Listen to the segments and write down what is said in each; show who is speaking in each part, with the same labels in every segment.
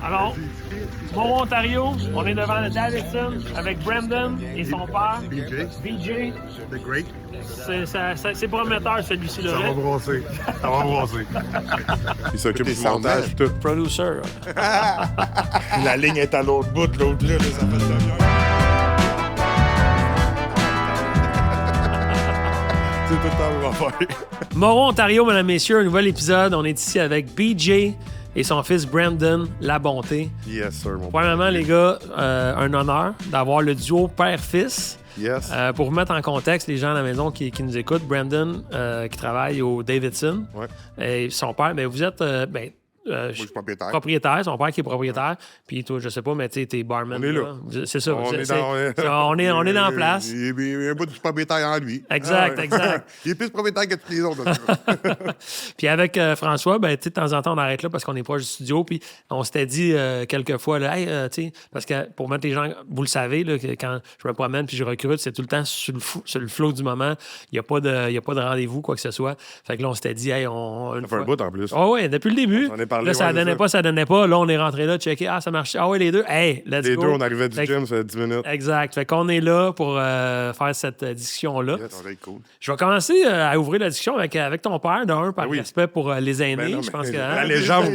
Speaker 1: Alors, Mont-Ontario, on est devant le Davidson avec Brandon et son père. BJ.
Speaker 2: The Great.
Speaker 1: C'est prometteur, celui-ci.
Speaker 2: Ça va brasser. Ça va brasser.
Speaker 3: Il s'occupe
Speaker 2: Tout
Speaker 3: du
Speaker 2: est
Speaker 3: montage
Speaker 2: sound
Speaker 3: tout.
Speaker 1: Producer.
Speaker 3: La ligne est à l'autre bout, l'autre là, ça fait de la bière. C'est tout le temps qu'on va faire.
Speaker 1: Moron, Ontario, mesdames, messieurs, un nouvel épisode. On est ici avec BJ et son fils Brandon Labonté.
Speaker 3: Yes, sir, mon
Speaker 1: Premièrement, les gars, un honneur d'avoir le duo père-fils.
Speaker 3: Yes.
Speaker 1: Pour vous mettre en contexte, les gens à la maison qui nous écoutent, Brandon, qui travaille au Davidson,
Speaker 3: Ouais.
Speaker 1: et son père, mais vous êtes
Speaker 2: Moi, je suis propriétaire.
Speaker 1: propriétaire, son père qui est propriétaire, puis toi, je sais pas, mais tu sais, t'es barman.
Speaker 3: On est là.
Speaker 1: C'est ça.
Speaker 3: On est
Speaker 1: on est dans la place.
Speaker 2: Il y a un bout du propriétaire en lui.
Speaker 1: Exact,
Speaker 3: Ah ouais.
Speaker 1: exact.
Speaker 2: Il est plus propriétaire que tous les autres.
Speaker 1: Puis avec François, ben, tu sais, de temps en temps, on arrête là parce qu'on est proche du studio. Puis on s'était dit quelques fois, là, hey, tu sais, parce que pour mettre les gens, vous le savez, là, que quand je me promène puis je recrute, c'est tout le temps sur le flow du moment. Il n'y a pas de rendez-vous, quoi que ce soit. Fait que là, on s'était dit, hey,
Speaker 3: Ça fait un bout en plus.
Speaker 1: Oh, ouais, depuis le début.
Speaker 3: On s'en est parlé,
Speaker 1: Là, ça
Speaker 3: ouais,
Speaker 1: donnait
Speaker 3: c'est
Speaker 1: pas, ça donnait pas. Là, on est rentré là, checker. Ah, ça marche. Ah, ouais, les deux. Hey, let's
Speaker 3: Les
Speaker 1: go.
Speaker 3: deux, on arrivait du
Speaker 1: Fait que-
Speaker 3: gym, ça fait 10 minutes.
Speaker 1: Exact. Fait qu'on est là pour faire cette discussion-là.
Speaker 2: Ça va être cool.
Speaker 1: Je vais commencer à ouvrir la discussion avec ton père, d'un, par
Speaker 3: Oui.
Speaker 1: respect pour les aînés.
Speaker 3: Ben non,
Speaker 1: je
Speaker 3: mais
Speaker 1: pense que.
Speaker 3: la
Speaker 1: hein?
Speaker 3: légende.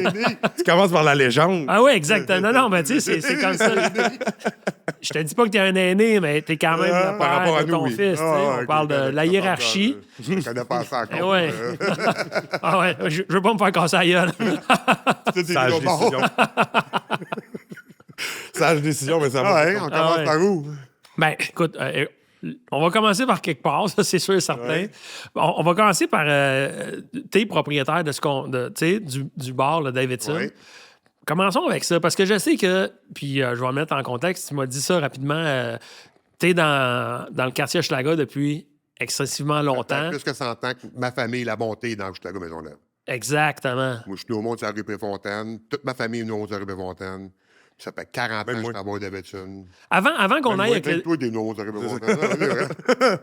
Speaker 3: Tu commences par la légende.
Speaker 1: Ah oui, exactement. Non, mais tu sais, c'est comme ça. Je te dis pas que t'es un aîné, mais t'es quand même le
Speaker 3: par rapport
Speaker 1: père
Speaker 3: à
Speaker 1: de
Speaker 3: nous,
Speaker 1: ton
Speaker 3: oui.
Speaker 1: fils. tu sais. On parle de la hiérarchie.
Speaker 2: Je connais pas ça
Speaker 1: Eh
Speaker 2: encore.
Speaker 1: ouais. Ah ouais, je veux pas me faire casser la gueule.
Speaker 3: Sage décision. Sage décision, mais ça va.
Speaker 2: Ah ouais, on commence
Speaker 1: ouais.
Speaker 2: par où?
Speaker 1: Ben, écoute, on va commencer par quelque part, ça, c'est sûr et certain.
Speaker 3: Ouais.
Speaker 1: On va commencer par t'es propriétaire de du bar, le Davidson.
Speaker 2: Ouais.
Speaker 1: Commençons avec ça, parce que je sais que, puis je vais remettre en contexte, tu m'as dit ça rapidement, t'es dans le quartier Hochelaga depuis excessivement longtemps.
Speaker 2: Plus que 100 ans que ma famille, la bonté, est dans Hochelaga Maisonneuve.
Speaker 1: Exactement.
Speaker 2: Moi, je suis né au monde sur la rue Préfontaine. Toute ma famille est née au monde sur la rue Préfontaine. Puis ça fait 40 ans que je
Speaker 3: moi.
Speaker 2: travaille au Davidson.
Speaker 1: Avant qu'on aille avec le,
Speaker 2: Toi, t'es né au monde sur la rue Préfontaine.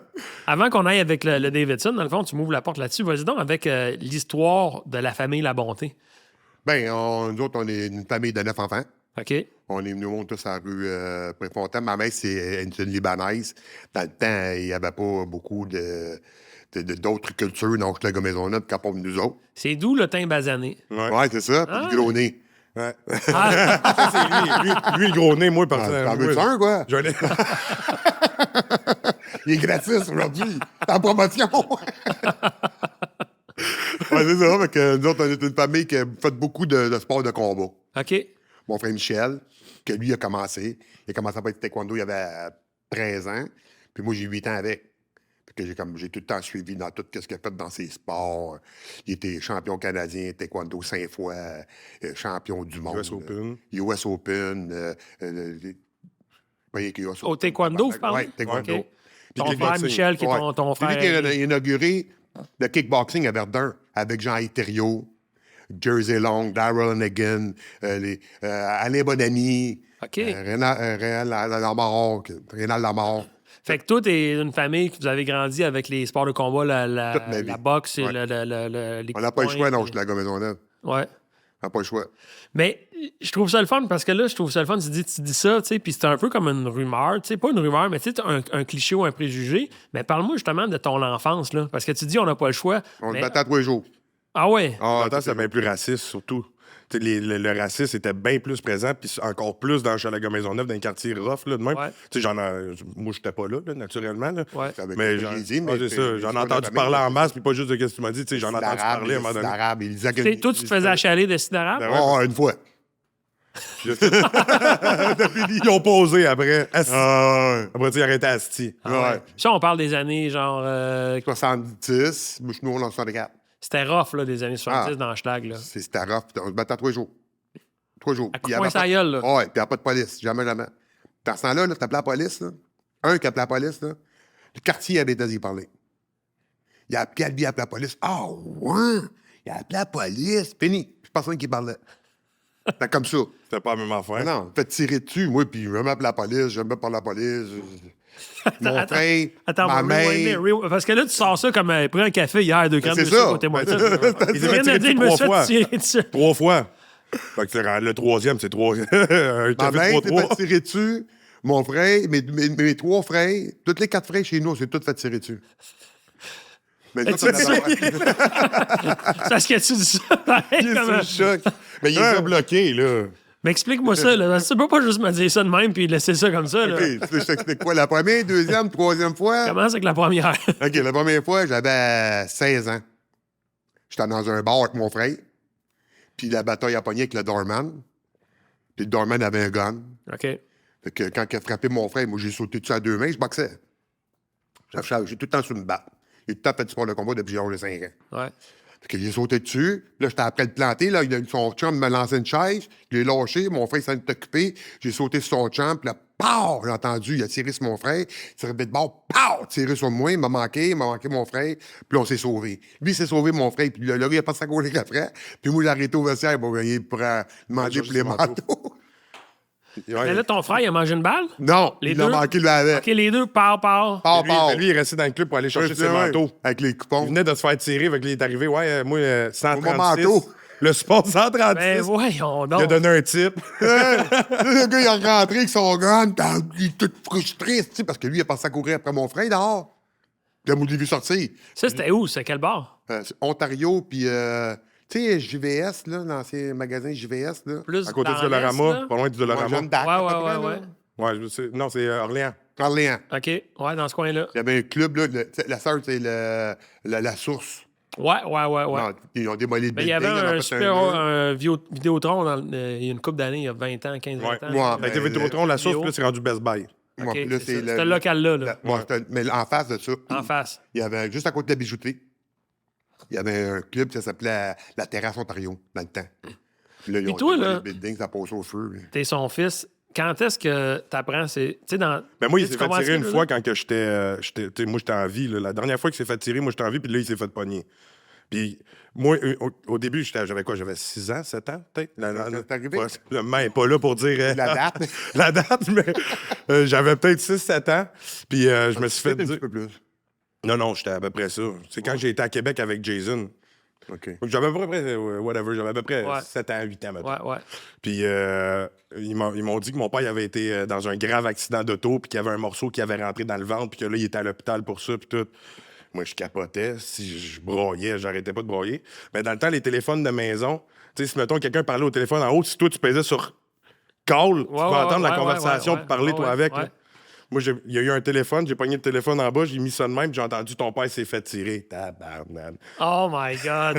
Speaker 1: avant qu'on aille avec le Davidson, dans le fond, tu m'ouvres la porte là-dessus. Vas-y donc avec l'histoire de la famille La Bonté.
Speaker 2: Ben, nous autres, on est une famille de 9 enfants.
Speaker 1: OK?
Speaker 2: On est venus au monde tous à la rue Préfontaine. Ma mère, c'est une Libanaise. Dans le temps, il n'y avait pas beaucoup d'autres cultures dans Hochelaga Maisonneuve qu'à part nous autres.
Speaker 1: C'est d'où le teint basané.
Speaker 2: Ouais, c'est ça. Puis du gros nez.
Speaker 3: Ouais.
Speaker 1: Ah,
Speaker 3: Ça, c'est lui, le gros nez, moi,
Speaker 2: T'en
Speaker 3: personnellement.
Speaker 2: veux-tu un, quoi?
Speaker 3: J'en ai-
Speaker 2: Il est gratis aujourd'hui. T'es en promotion. Ouais, c'est ça. Fait que nous autres, on est une famille qui a fait beaucoup de sports de combat.
Speaker 1: OK.
Speaker 2: Mon frère Michel, que lui a commencé. Il a commencé à faire du taekwondo, il avait 13 ans. Puis moi, j'ai 8 ans avec. Fait que j'ai tout le temps suivi dans tout ce qu'il a fait dans ses sports. Il était champion canadien, taekwondo 5 fois, champion du monde.
Speaker 3: US Open.
Speaker 2: US Open.
Speaker 1: Au taekwondo, vous parlez?
Speaker 2: Oui, taekwondo.
Speaker 1: OK. Ton
Speaker 3: Puis
Speaker 1: frère
Speaker 3: kickboxing.
Speaker 1: Michel, qui est ton
Speaker 2: C'est lui
Speaker 1: frère.
Speaker 2: qui a inauguré le kickboxing à Verdun avec Jean-Yves Thériault, Jersey Long, Darrell Hannigan, Alain Bonamy,
Speaker 1: OK.
Speaker 2: Réal Lamarre.
Speaker 1: Fait que toi, t'es une famille que vous avez grandi avec les sports de combat,
Speaker 2: Toute ma vie.
Speaker 1: la boxe et
Speaker 2: Ouais.
Speaker 1: les
Speaker 2: On n'a pas le
Speaker 1: coups
Speaker 2: choix,
Speaker 1: de
Speaker 2: non,
Speaker 1: poing.
Speaker 2: je suis la Maisonneuve.
Speaker 1: Ouais.
Speaker 2: On n'a pas le choix.
Speaker 1: Mais je trouve ça le fun parce que là, tu dis ça, tu sais, puis c'est un peu comme une rumeur, tu sais, pas une rumeur, mais tu sais, un cliché ou un préjugé. Mais parle-moi justement de ton enfance, là, parce que tu dis on n'a pas le choix.
Speaker 2: On
Speaker 1: mais-
Speaker 2: se battait à tous les jours.
Speaker 1: Ah ouais.
Speaker 3: En temps, c'était bien plus raciste, surtout. Tu sais, le racisme était bien plus présent, puis encore plus dans Hochelaga Maisonneuve, dans les quartiers rough, là, de même.
Speaker 1: Ouais.
Speaker 3: Tu sais, moi, j'étais pas là, naturellement. Là.
Speaker 1: Ouais.
Speaker 2: C'est avec
Speaker 3: Mais
Speaker 2: ce que j'ai dit, mais
Speaker 3: c'est ça. J'en ai
Speaker 2: l'histoire de la
Speaker 3: entendu
Speaker 2: famille,
Speaker 3: parler en
Speaker 2: c'est
Speaker 3: masse,
Speaker 2: ça.
Speaker 3: puis pas juste de ce que tu m'as dit. Tu sais, j'en ai entendu parler à un moment donné.
Speaker 2: L'arabe, ils
Speaker 1: Tu sais, toi, tu te faisais achaler de cidre arabe?
Speaker 3: Ben
Speaker 2: Oh, une fois.
Speaker 3: Ils ont posé après. Asti.
Speaker 2: Ah,
Speaker 3: Après, tu sais, ils arrêtaient Asti.
Speaker 1: Ah ouais. Puis ça, on parle des années genre.
Speaker 2: 70, moi, je suis né en 64.
Speaker 1: C'était rough, là, des années 70
Speaker 2: Ah.
Speaker 1: dans Schlag, là.
Speaker 2: C'était rough. On se battait à 3 jours. 3 jours.
Speaker 1: À coup
Speaker 2: Puis il y
Speaker 1: de
Speaker 2: avait
Speaker 1: poing sur la gueule, là.
Speaker 2: Ouais, puis il n'y a pas de police. Jamais, jamais. Dans ce temps-là, t'appelais la police, là. Un qui appelait la police, là. Le quartier avait été parler. Il a appelé la police. Ah, ouais! Il a appelé la police. Fini. Puis personne qui parlait. C'était comme ça.
Speaker 3: C'était pas la même affaire.
Speaker 2: Non, fait tirer dessus, moi, puis je vais m'appeler la police, je vais me parler la police. Mon frère,
Speaker 1: Attends,
Speaker 2: ma mère.
Speaker 1: parce que là, tu sors ça comme pris un café hier, 2 grammes
Speaker 2: C'est
Speaker 1: de sucre
Speaker 2: ça.
Speaker 1: au témoin de ça.
Speaker 3: Il
Speaker 1: Il
Speaker 3: s'est
Speaker 1: vient
Speaker 3: fait
Speaker 1: de dire,
Speaker 3: tirer
Speaker 1: je me
Speaker 3: 3
Speaker 1: suis
Speaker 3: fois.
Speaker 1: fait tirer dessus.
Speaker 3: 3 fois. Fait que le troisième, c'est 3. Un
Speaker 2: Ma
Speaker 3: café
Speaker 2: mère s'est
Speaker 3: 3-3.
Speaker 2: fait tirer dessus. Mon frère, mes 3 frères, toutes les 4 frères chez nous, on s'est tous fait tirer dessus. Mais ça,
Speaker 1: tu
Speaker 2: ça
Speaker 1: dis- Parce que tu dis ça, pareil,
Speaker 3: Il est
Speaker 1: comme,
Speaker 3: sous le choc. Mais il est bloqué, là.
Speaker 1: Mais explique-moi ça, là. Tu peux pas juste me dire ça de même puis laisser ça comme ça, là.
Speaker 2: OK, je t'explique quoi? La première, deuxième, troisième fois?
Speaker 1: Commence avec la première.
Speaker 2: OK, la première fois, j'avais 16 ans. J'étais dans un bar avec mon frère. Puis la bataille a pogné avec le doorman. Puis le doorman avait un gun.
Speaker 1: OK.
Speaker 2: Fait que quand il a frappé mon frère, moi, j'ai sauté dessus à 2 mains, je boxais. J'ai tout le temps sur me battre. J'ai tout le temps fait du sport de combat depuis que j'ai 5 ans.
Speaker 1: Ouais.
Speaker 2: Fait que j'ai sauté dessus. Là, j'étais après le planter. Là, son chum me lançait une chaise. Je l'ai lâché. Mon frère s'en est occupé. J'ai sauté sur son chum. Puis là, pow! J'ai entendu, il a tiré sur mon frère. Il s'est remis de bord. Pow! Tiré sur moi. Il m'a manqué mon frère. Puis on s'est sauvé. Lui, il s'est sauvé, mon frère. Puis là, il a pas sa collègue après. Puis moi, j'ai arrêté au vestiaire pour venir pour demander pour les manteaux.
Speaker 1: Mais là, ton frère, il a mangé une balle?
Speaker 2: Non,
Speaker 1: Les
Speaker 2: il a
Speaker 1: deux?
Speaker 2: manqué le avec.
Speaker 1: OK, les deux, part.
Speaker 2: Part.
Speaker 3: Lui, il est resté dans le club pour aller chercher ses
Speaker 2: Ouais,
Speaker 3: manteaux.
Speaker 2: avec les
Speaker 3: Il
Speaker 2: coupons.
Speaker 3: venait de se faire tirer, fait qu'il est arrivé, moi, 136.
Speaker 2: Mon manteau.
Speaker 3: Le sport 136.
Speaker 1: Ben voyons
Speaker 3: Il a
Speaker 1: donc.
Speaker 3: donné un type.
Speaker 2: Le gars, il est rentré avec son gun, puis il est tout frustré, tu sais, parce que lui, il a passé à courir après mon frère dehors. Puis là, moi, je l'ai vu sortir.
Speaker 1: Ça, c'était où? C'est quel bar?
Speaker 2: C'est Ontario, puis, tu sais, JVS, là, l'ancien magasin JVS, là.
Speaker 1: Plus
Speaker 3: À côté
Speaker 1: dans
Speaker 3: du Dollarama,
Speaker 1: l'Est,
Speaker 3: pas loin du Dollarama.
Speaker 2: Jeune date,
Speaker 1: Ouais,
Speaker 2: à
Speaker 1: ouais,
Speaker 2: peu près,
Speaker 1: ouais,
Speaker 2: là.
Speaker 1: ouais.
Speaker 3: Ouais, non, c'est Orléans.
Speaker 2: Orléans.
Speaker 1: OK. Ouais, dans ce coin-là.
Speaker 2: Il y avait un club, là, la sœur, c'est la source.
Speaker 1: Ouais.
Speaker 2: Non, ils ont démoli le
Speaker 1: Mais il y avait
Speaker 2: building, ils en ont
Speaker 1: un
Speaker 2: fait
Speaker 1: super
Speaker 2: mur.
Speaker 1: un Vidéotron il y a une couple d'années, il y a 20 ans, 15, 20
Speaker 3: Ouais.
Speaker 1: ans.
Speaker 2: Ouais.
Speaker 3: Ça a été Vidéotron, la source,
Speaker 1: vidéo.
Speaker 3: puis là, c'est rendu Best Buy.
Speaker 2: Ouais,
Speaker 1: OK,
Speaker 2: puis là,
Speaker 1: c'est
Speaker 2: c'est
Speaker 1: ça. Ce local-là, là.
Speaker 2: Ouais, mais en face de ça,
Speaker 1: En face.
Speaker 2: il y avait juste à côté de la bijouterie, il y avait un club qui s'appelait la Terrasse Ontario, dans le temps. Puis là, ils ont
Speaker 1: toi,
Speaker 2: démoli
Speaker 1: là-
Speaker 2: le building, ça passe au feu. Là.
Speaker 1: T'es son fils. Quand est-ce que t'apprends? Tu sais, dans.
Speaker 3: Ben moi, il
Speaker 1: Tu
Speaker 3: s'est fait
Speaker 1: comprends
Speaker 3: tirer
Speaker 1: ce
Speaker 3: une
Speaker 1: que
Speaker 3: fois
Speaker 1: je veux
Speaker 3: quand que j'étais moi, j'étais en vie. Là. La dernière fois qu'il s'est fait tirer, moi, j'étais en vie, puis là, il s'est fait pogner. Puis moi, au début, j'avais quoi? J'avais 6 ans, 7 ans, peut-être?
Speaker 2: C'est arrivé?
Speaker 3: Ouais, le main n'est pas là pour dire...
Speaker 2: La date?
Speaker 3: la date, mais j'avais peut-être 6-7 ans. Puis je me suis fait
Speaker 2: Peut-être un
Speaker 3: dire...
Speaker 2: petit peu plus.
Speaker 3: Non, j'étais à peu près ça. C'est quand j'ai été à Québec avec Jason.
Speaker 2: OK.
Speaker 3: Donc, j'avais à peu près, whatever, j'avais à peu près
Speaker 1: Ouais.
Speaker 3: 7 ans, 8 ans, maintenant.
Speaker 1: Ouais.
Speaker 3: Puis ils m'ont dit que mon père il avait été dans un grave accident d'auto, puis qu'il y avait un morceau qui avait rentré dans le ventre, puis que là, il était à l'hôpital pour ça, puis tout. Moi, je capotais. Si je broyais, j'arrêtais pas de broyer. Mais dans le temps, les téléphones de maison, tu sais, si, mettons, quelqu'un parlait au téléphone en haut, si toi, tu pesais sur call, tu peux entendre la conversation puis parler, toi, avec.
Speaker 1: ouais.
Speaker 3: là. Moi, il y a eu un téléphone, j'ai pogné le téléphone en bas, j'ai mis ça de même, puis j'ai entendu ton père s'est fait tirer. Tabarnak.
Speaker 1: Oh my God.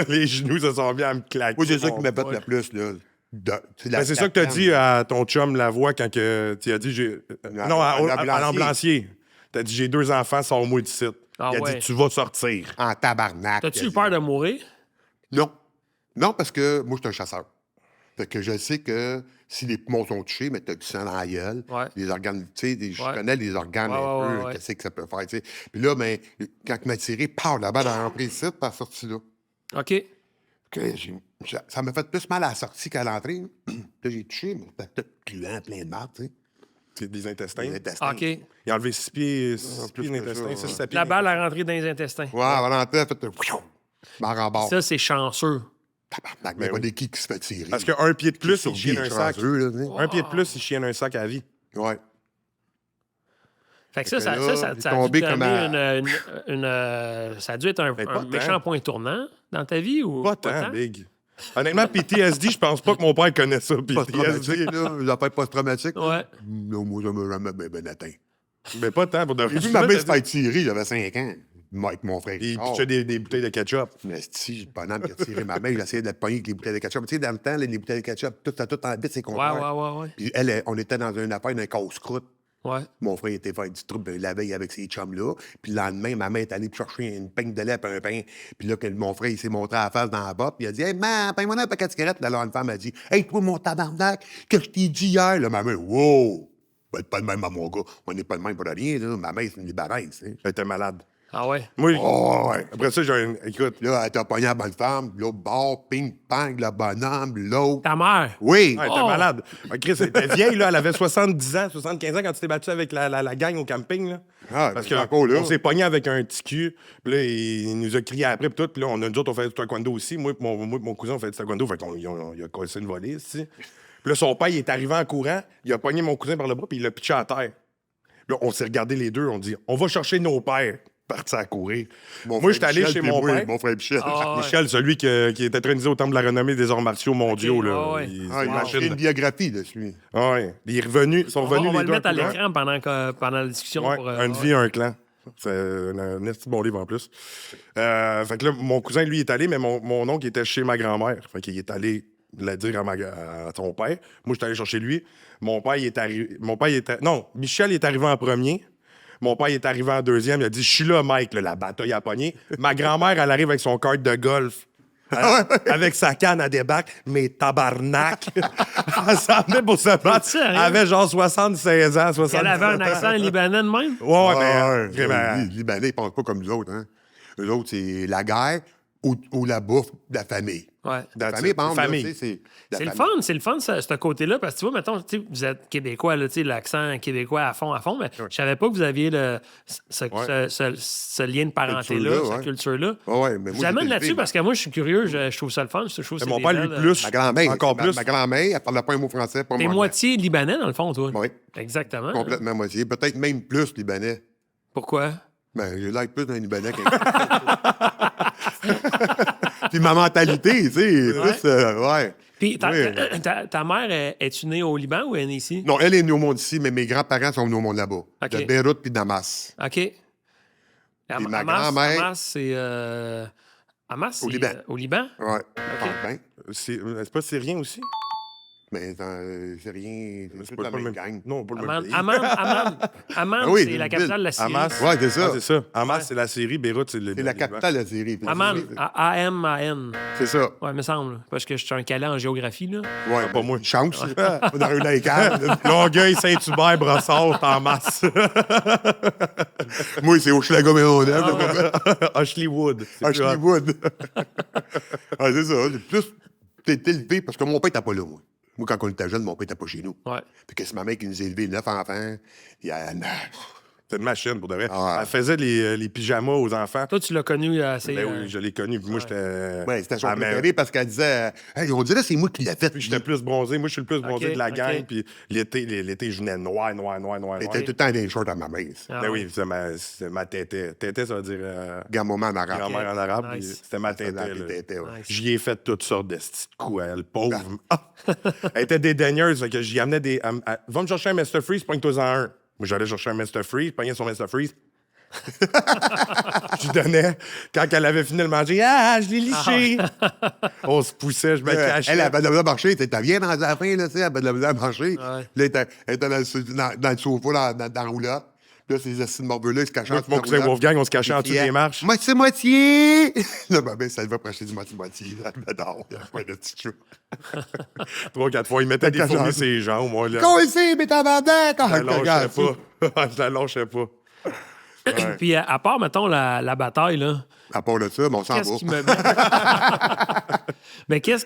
Speaker 3: Les genoux se sont bien à me claquer.
Speaker 2: Moi, c'est ça qui
Speaker 3: Mon
Speaker 2: m'a fait
Speaker 3: pote.
Speaker 2: le plus, là.
Speaker 3: Ben, c'est ça que tu as dit à ton chum Lavoie quand que, tu as dit... Non, à l'ambulancier. Tu as dit, j'ai 2 enfants, sors-moi d'ici.
Speaker 1: Ah
Speaker 3: Il a
Speaker 1: ouais.
Speaker 3: dit, tu vas sortir.
Speaker 2: En tabarnak.
Speaker 1: T'as-tu eu peur de mourir?
Speaker 2: Non. Non, parce que moi, je suis un chasseur. Fait que je sais que si les poumons sont touchés, mais t'as du sang dans la gueule,
Speaker 1: Ouais.
Speaker 2: les organes, tu sais, je
Speaker 1: Ouais.
Speaker 2: connais les organes
Speaker 1: Ouais,
Speaker 2: un peu,
Speaker 1: ouais.
Speaker 2: qu'est-ce que ça peut faire, tu sais. Puis là, ben, quand il m'a tiré, par la balle a rentré ici, puis elle est sortie là.
Speaker 1: OK.
Speaker 2: Que ça m'a fait plus mal à la sortie qu'à l'entrée. Là, j'ai touché, mais c'était tout gluant, plein de marde, tu sais.
Speaker 3: C'est des intestins.
Speaker 2: Les intestins.
Speaker 1: OK.
Speaker 3: Il a enlevé 6 pieds,
Speaker 2: plus que
Speaker 3: d'intestins.
Speaker 2: ça,
Speaker 3: 6 pieds.
Speaker 1: La balle a rentré dans les intestins.
Speaker 2: Ouais, à l'entrée, elle a fait un barre en barre.
Speaker 1: Ça, c'est chanceux.
Speaker 2: Tabarnak, mais pas des qui se fait tirer.
Speaker 3: Parce qu'un pied de plus, il
Speaker 2: survit,
Speaker 3: chienne un
Speaker 2: je suis
Speaker 3: sac.
Speaker 2: chanceux, là, tu sais.
Speaker 3: Un pied de plus, il chienne un sac à vie.
Speaker 2: Ouais.
Speaker 1: Fait que ça,
Speaker 2: Fait que
Speaker 1: ça,
Speaker 2: là,
Speaker 1: ça,
Speaker 2: il est
Speaker 1: ça a dû
Speaker 2: tombé
Speaker 1: donner
Speaker 2: comme
Speaker 1: ça a dû être un
Speaker 3: Mais pas
Speaker 1: méchant
Speaker 3: tant.
Speaker 1: point tournant dans ta vie ou
Speaker 3: Pas tant, big. Honnêtement, PTSD, je pense pas que mon père connaît ça, PTSD.
Speaker 2: Post-traumatique, là. Les affaires post-traumatiques.
Speaker 1: Ouais.
Speaker 2: Non, moi, ça m'a jamais bien atteint.
Speaker 3: Mais pas tant, pour de
Speaker 2: J'ai vu ma mère se faire tirer, j'avais 5 ans. Moi, avec mon frère.
Speaker 3: Il
Speaker 2: Richard.
Speaker 3: pitchait des bouteilles de ketchup.
Speaker 2: Mais si, j'ai pas bonhomme qui a tiré ma mère, j'essayais d'être pogné avec les bouteilles de ketchup. Tu sais, dans le temps, les bouteilles de ketchup, tout en bite, c'est comptoir.
Speaker 1: Ouais.
Speaker 2: Puis elle, on était dans une affaire d'un casse-croûte.
Speaker 1: Ouais.
Speaker 2: Mon frère était fait du trouble la veille avec ses chums-là. Puis le lendemain, ma mère est allée chercher une peigne de lait et un pain. Puis là, que mon frère, il s'est montré à la face dans la botte. Puis il a dit, « Hey, man, paye-moi un paquet de cigarettes. » Là, une femme a dit, « Hey, toi, mon tabarnak, que je t'ai dit hier. » Là, ma mère, « Wow! Ben, pas de même à mon gars. On n'est pas de même pour rien, là. Ma mère, c'est une libéraise, tu sais.
Speaker 3: Elle était malade.
Speaker 1: Ah ouais?
Speaker 3: Moi,
Speaker 2: Oh, ouais.
Speaker 3: après ça, écoute,
Speaker 2: Là, elle t'a pogné la bonne femme, l'autre bord, ping-pang, le bonhomme, l'autre.
Speaker 1: Ta mère?
Speaker 2: Oui.
Speaker 3: elle était malade. Chris, elle était vieille, là. Elle avait 70 ans, 75 ans quand tu t'es battu avec la gang au camping, là.
Speaker 2: Ah,
Speaker 3: Parce
Speaker 2: mais encore là.
Speaker 3: qu'on s'est pogné avec un petit cul. Puis là, il nous a crié après, puis tout. Puis là, nous autres, on fait du taekwondo aussi. Moi et mon cousin, on fait du taekwondo. Fait qu'on il a cassé une volée, ici. Puis là, son père, il est arrivé en courant. Il a pogné mon cousin par le bras, puis il l'a pitché à terre. Là, on s'est regardé les deux. On dit, on va chercher nos pères. Parti à courir. Moi, j'étais allé chez mon père.
Speaker 2: Mon frère Michel.
Speaker 1: Ah, ouais.
Speaker 3: Michel, celui qui est intronisé au Temple de la renommée des arts martiaux mondiaux.
Speaker 1: Ok,
Speaker 3: là.
Speaker 1: ouais.
Speaker 3: Il-
Speaker 2: Ah,
Speaker 3: c'est
Speaker 2: il
Speaker 3: une
Speaker 2: a
Speaker 3: machine.
Speaker 2: fait une biographie de celui.
Speaker 3: Ah ouais. Ils sont
Speaker 1: On va,
Speaker 3: revenus
Speaker 1: on va
Speaker 3: les
Speaker 1: le
Speaker 3: deux
Speaker 1: mettre à
Speaker 3: en courant.
Speaker 1: l'écran pendant la discussion.
Speaker 3: Ouais,
Speaker 1: pour,
Speaker 3: une vie, un clan. C'est un esti bon livre en plus. Fait que là, mon cousin, lui, est allé, mais mon oncle était chez ma grand-mère. Fait qu'il est allé le dire à son père. Moi, j'étais allé chercher lui. Mon père, il est arrivé. Non, Michel est arrivé en premier. Mon père il est arrivé en deuxième. Il a dit, je suis là, Mike, là, la bataille a pogné. Ma grand-mère, elle arrive avec son carte de golf. Avec sa canne à débarque, mais tabarnak! Elle s'en venait pour se battre.
Speaker 1: sérieux?
Speaker 3: Elle avait genre 76 ans, 70
Speaker 1: Elle avait un accent libanais de même?
Speaker 3: Ouais,
Speaker 2: Ah,
Speaker 3: mais vraiment.
Speaker 2: Les Libanais, ils pensent pas comme nous autres. Hein. Eux autres, c'est la guerre ou la bouffe de la famille.
Speaker 1: Ouais.
Speaker 2: La famille, par exemple,
Speaker 3: Famille.
Speaker 2: là, tu sais, c'est
Speaker 1: C'est
Speaker 2: la
Speaker 1: le
Speaker 2: famille.
Speaker 1: fun, ce côté-là, parce que tu vois, mettons, tu sais, vous êtes québécois, là, tu sais, l'accent québécois à fond, mais je savais pas que vous aviez ce lien de parenté-là,
Speaker 2: Culture-là,
Speaker 1: cette
Speaker 2: ouais.
Speaker 1: culture-là.
Speaker 2: Ah ouais, mais
Speaker 1: Je vous
Speaker 2: moi,
Speaker 1: amène
Speaker 2: j'étais
Speaker 1: là-dessus
Speaker 2: élevé,
Speaker 1: parce que moi, je suis curieux, je trouve ça le fun, je trouve que c'est
Speaker 3: Mon
Speaker 1: des
Speaker 3: père, lui,
Speaker 1: belles,
Speaker 3: plus.
Speaker 2: Ma grand-mère,
Speaker 3: Encore plus.
Speaker 2: ma grand-mère, elle parlait pas un mot français, pas
Speaker 1: T'es
Speaker 2: moi.
Speaker 1: moitié libanais, dans le fond, toi.
Speaker 2: Oui,
Speaker 1: Exactement.
Speaker 2: complètement moitié. Peut-être même plus Libanais.
Speaker 1: Pourquoi?
Speaker 2: Ben, j'ai l'air plus d'un Libanais qu'un. Puis ma mentalité, tu sais,
Speaker 1: Ouais.
Speaker 2: plus, ouais.
Speaker 1: Puis
Speaker 2: Oui.
Speaker 1: ta mère, es-tu née au Liban ou elle est née ici?
Speaker 2: Non, elle est née au monde ici, mais mes grands-parents sont venus au monde là-bas. De Beyrouth puis Damas.
Speaker 1: OK.
Speaker 2: ma
Speaker 1: Hamas,
Speaker 2: grand-mère-
Speaker 1: Hamas, c'est... Hamas,
Speaker 2: Au
Speaker 1: c'est,
Speaker 2: Liban.
Speaker 1: au Liban?
Speaker 2: Ouais. Je pense bien.
Speaker 3: C'est pas syrien aussi?
Speaker 2: Mais c'est rien. C'est
Speaker 3: C'est
Speaker 2: toute
Speaker 3: pas
Speaker 2: la
Speaker 3: le
Speaker 2: même
Speaker 3: même
Speaker 2: gang.
Speaker 3: Non, pas le même
Speaker 1: Amman,
Speaker 3: pays.
Speaker 1: Amman,
Speaker 2: Ah oui,
Speaker 1: c'est la
Speaker 2: une
Speaker 1: capitale de la
Speaker 2: ville.
Speaker 1: Syrie.
Speaker 3: Hamas.
Speaker 2: Ouais, c'est ça.
Speaker 3: Ah, c'est ça. Hamas, c'est la Syrie. Beyrouth, c'est le.
Speaker 2: C'est la capitale de la Syrie.
Speaker 1: Amman, A-M-A-N.
Speaker 2: C'est ça.
Speaker 1: Ouais, me semble. Parce que je suis un calais en géographie, là.
Speaker 2: Ouais,
Speaker 3: pas moi.
Speaker 2: Une chance. On aurait eu dans les caves.
Speaker 3: Longueuil, Saint-Hubert, Brossard, en masse.
Speaker 2: Moi, c'est Hochelaga Maisonneuve.
Speaker 3: Ashleywood.
Speaker 2: Ashley Wood. Ah, c'est ça. Plus t'es élevé, parce que mon père n'était pas là, moi. Moi, quand on était jeune, mon père n'était pas chez nous.
Speaker 1: Ouais.
Speaker 2: Puis que c'est ma mère qui nous a élevés 9 enfants. Il y a 9.
Speaker 3: C'est une machine, pour de vrai.
Speaker 2: Ah ouais.
Speaker 3: Elle faisait les pyjamas aux enfants.
Speaker 1: Toi, tu l'as connu assez...
Speaker 3: Ben oui, je l'ai connu. Puis moi, j'étais.
Speaker 2: Ouais, c'était son
Speaker 3: Ah, mais-
Speaker 2: préféré parce qu'elle disait hey, on dirait que c'est moi qui l'ai fait.
Speaker 3: Puis j'étais plus bronzé. Moi, je suis le plus bronzé
Speaker 1: Ok,
Speaker 3: de la gang.
Speaker 1: ok.
Speaker 3: Puis l'été, je venais noir.
Speaker 2: Elle était tout le temps dans les shorts à ma mère.
Speaker 1: Ah
Speaker 3: Ben
Speaker 1: ouais.
Speaker 3: oui, c'est ma tétée. Tétée, ça veut dire
Speaker 2: Grand-maman en arabe.
Speaker 3: grand-mère en arabe.
Speaker 1: Nice.
Speaker 3: puis C'était ma tétée.
Speaker 2: C'était
Speaker 3: là.
Speaker 2: la tétée, ouais.
Speaker 1: Nice.
Speaker 3: J'y ai fait toutes sortes de petites coups à elle, pauvre. Ah! Elle était dédaigneuse, fait que j'y amenais des. Va me chercher un Mr. Freeze, pogne-toi-en un. Moi, j'allais chercher un Mr. Freeze, je pognais son Mr. Freeze. Je lui donnais. Quand elle avait fini de le manger, je l'ai liché. On se poussait, je me cachais.
Speaker 2: Elle avait de la misère à marcher. T'as bien dans la fin, là, tu sais, elle avait de la misère à marcher.
Speaker 1: Ouais.
Speaker 2: Là, elle était dans le sofa, dans la roulotte. Puis là, ces acides morbeux-là, ils se cachaient
Speaker 3: Moi, mon cousin Wolfgang, on se cachait en dessous des marches.
Speaker 2: Moitié! Là, ben, ça va projeter du moitié-moitié. J'adore. Il y a pas de petit chou.
Speaker 3: 3-4 fois, il mettait des
Speaker 2: T'as
Speaker 3: fourmis
Speaker 2: genre-
Speaker 3: sur les jambes, moi, là.
Speaker 2: Qu'on le sait, mais t'as vendu quand
Speaker 3: Je la lâchais pas. Je la lâchais pas.
Speaker 1: Puis à part, mettons, la bataille, là,
Speaker 2: À part de ça, on s'en
Speaker 1: qu'est-ce
Speaker 2: va.
Speaker 1: qui me... Mais qu'est-ce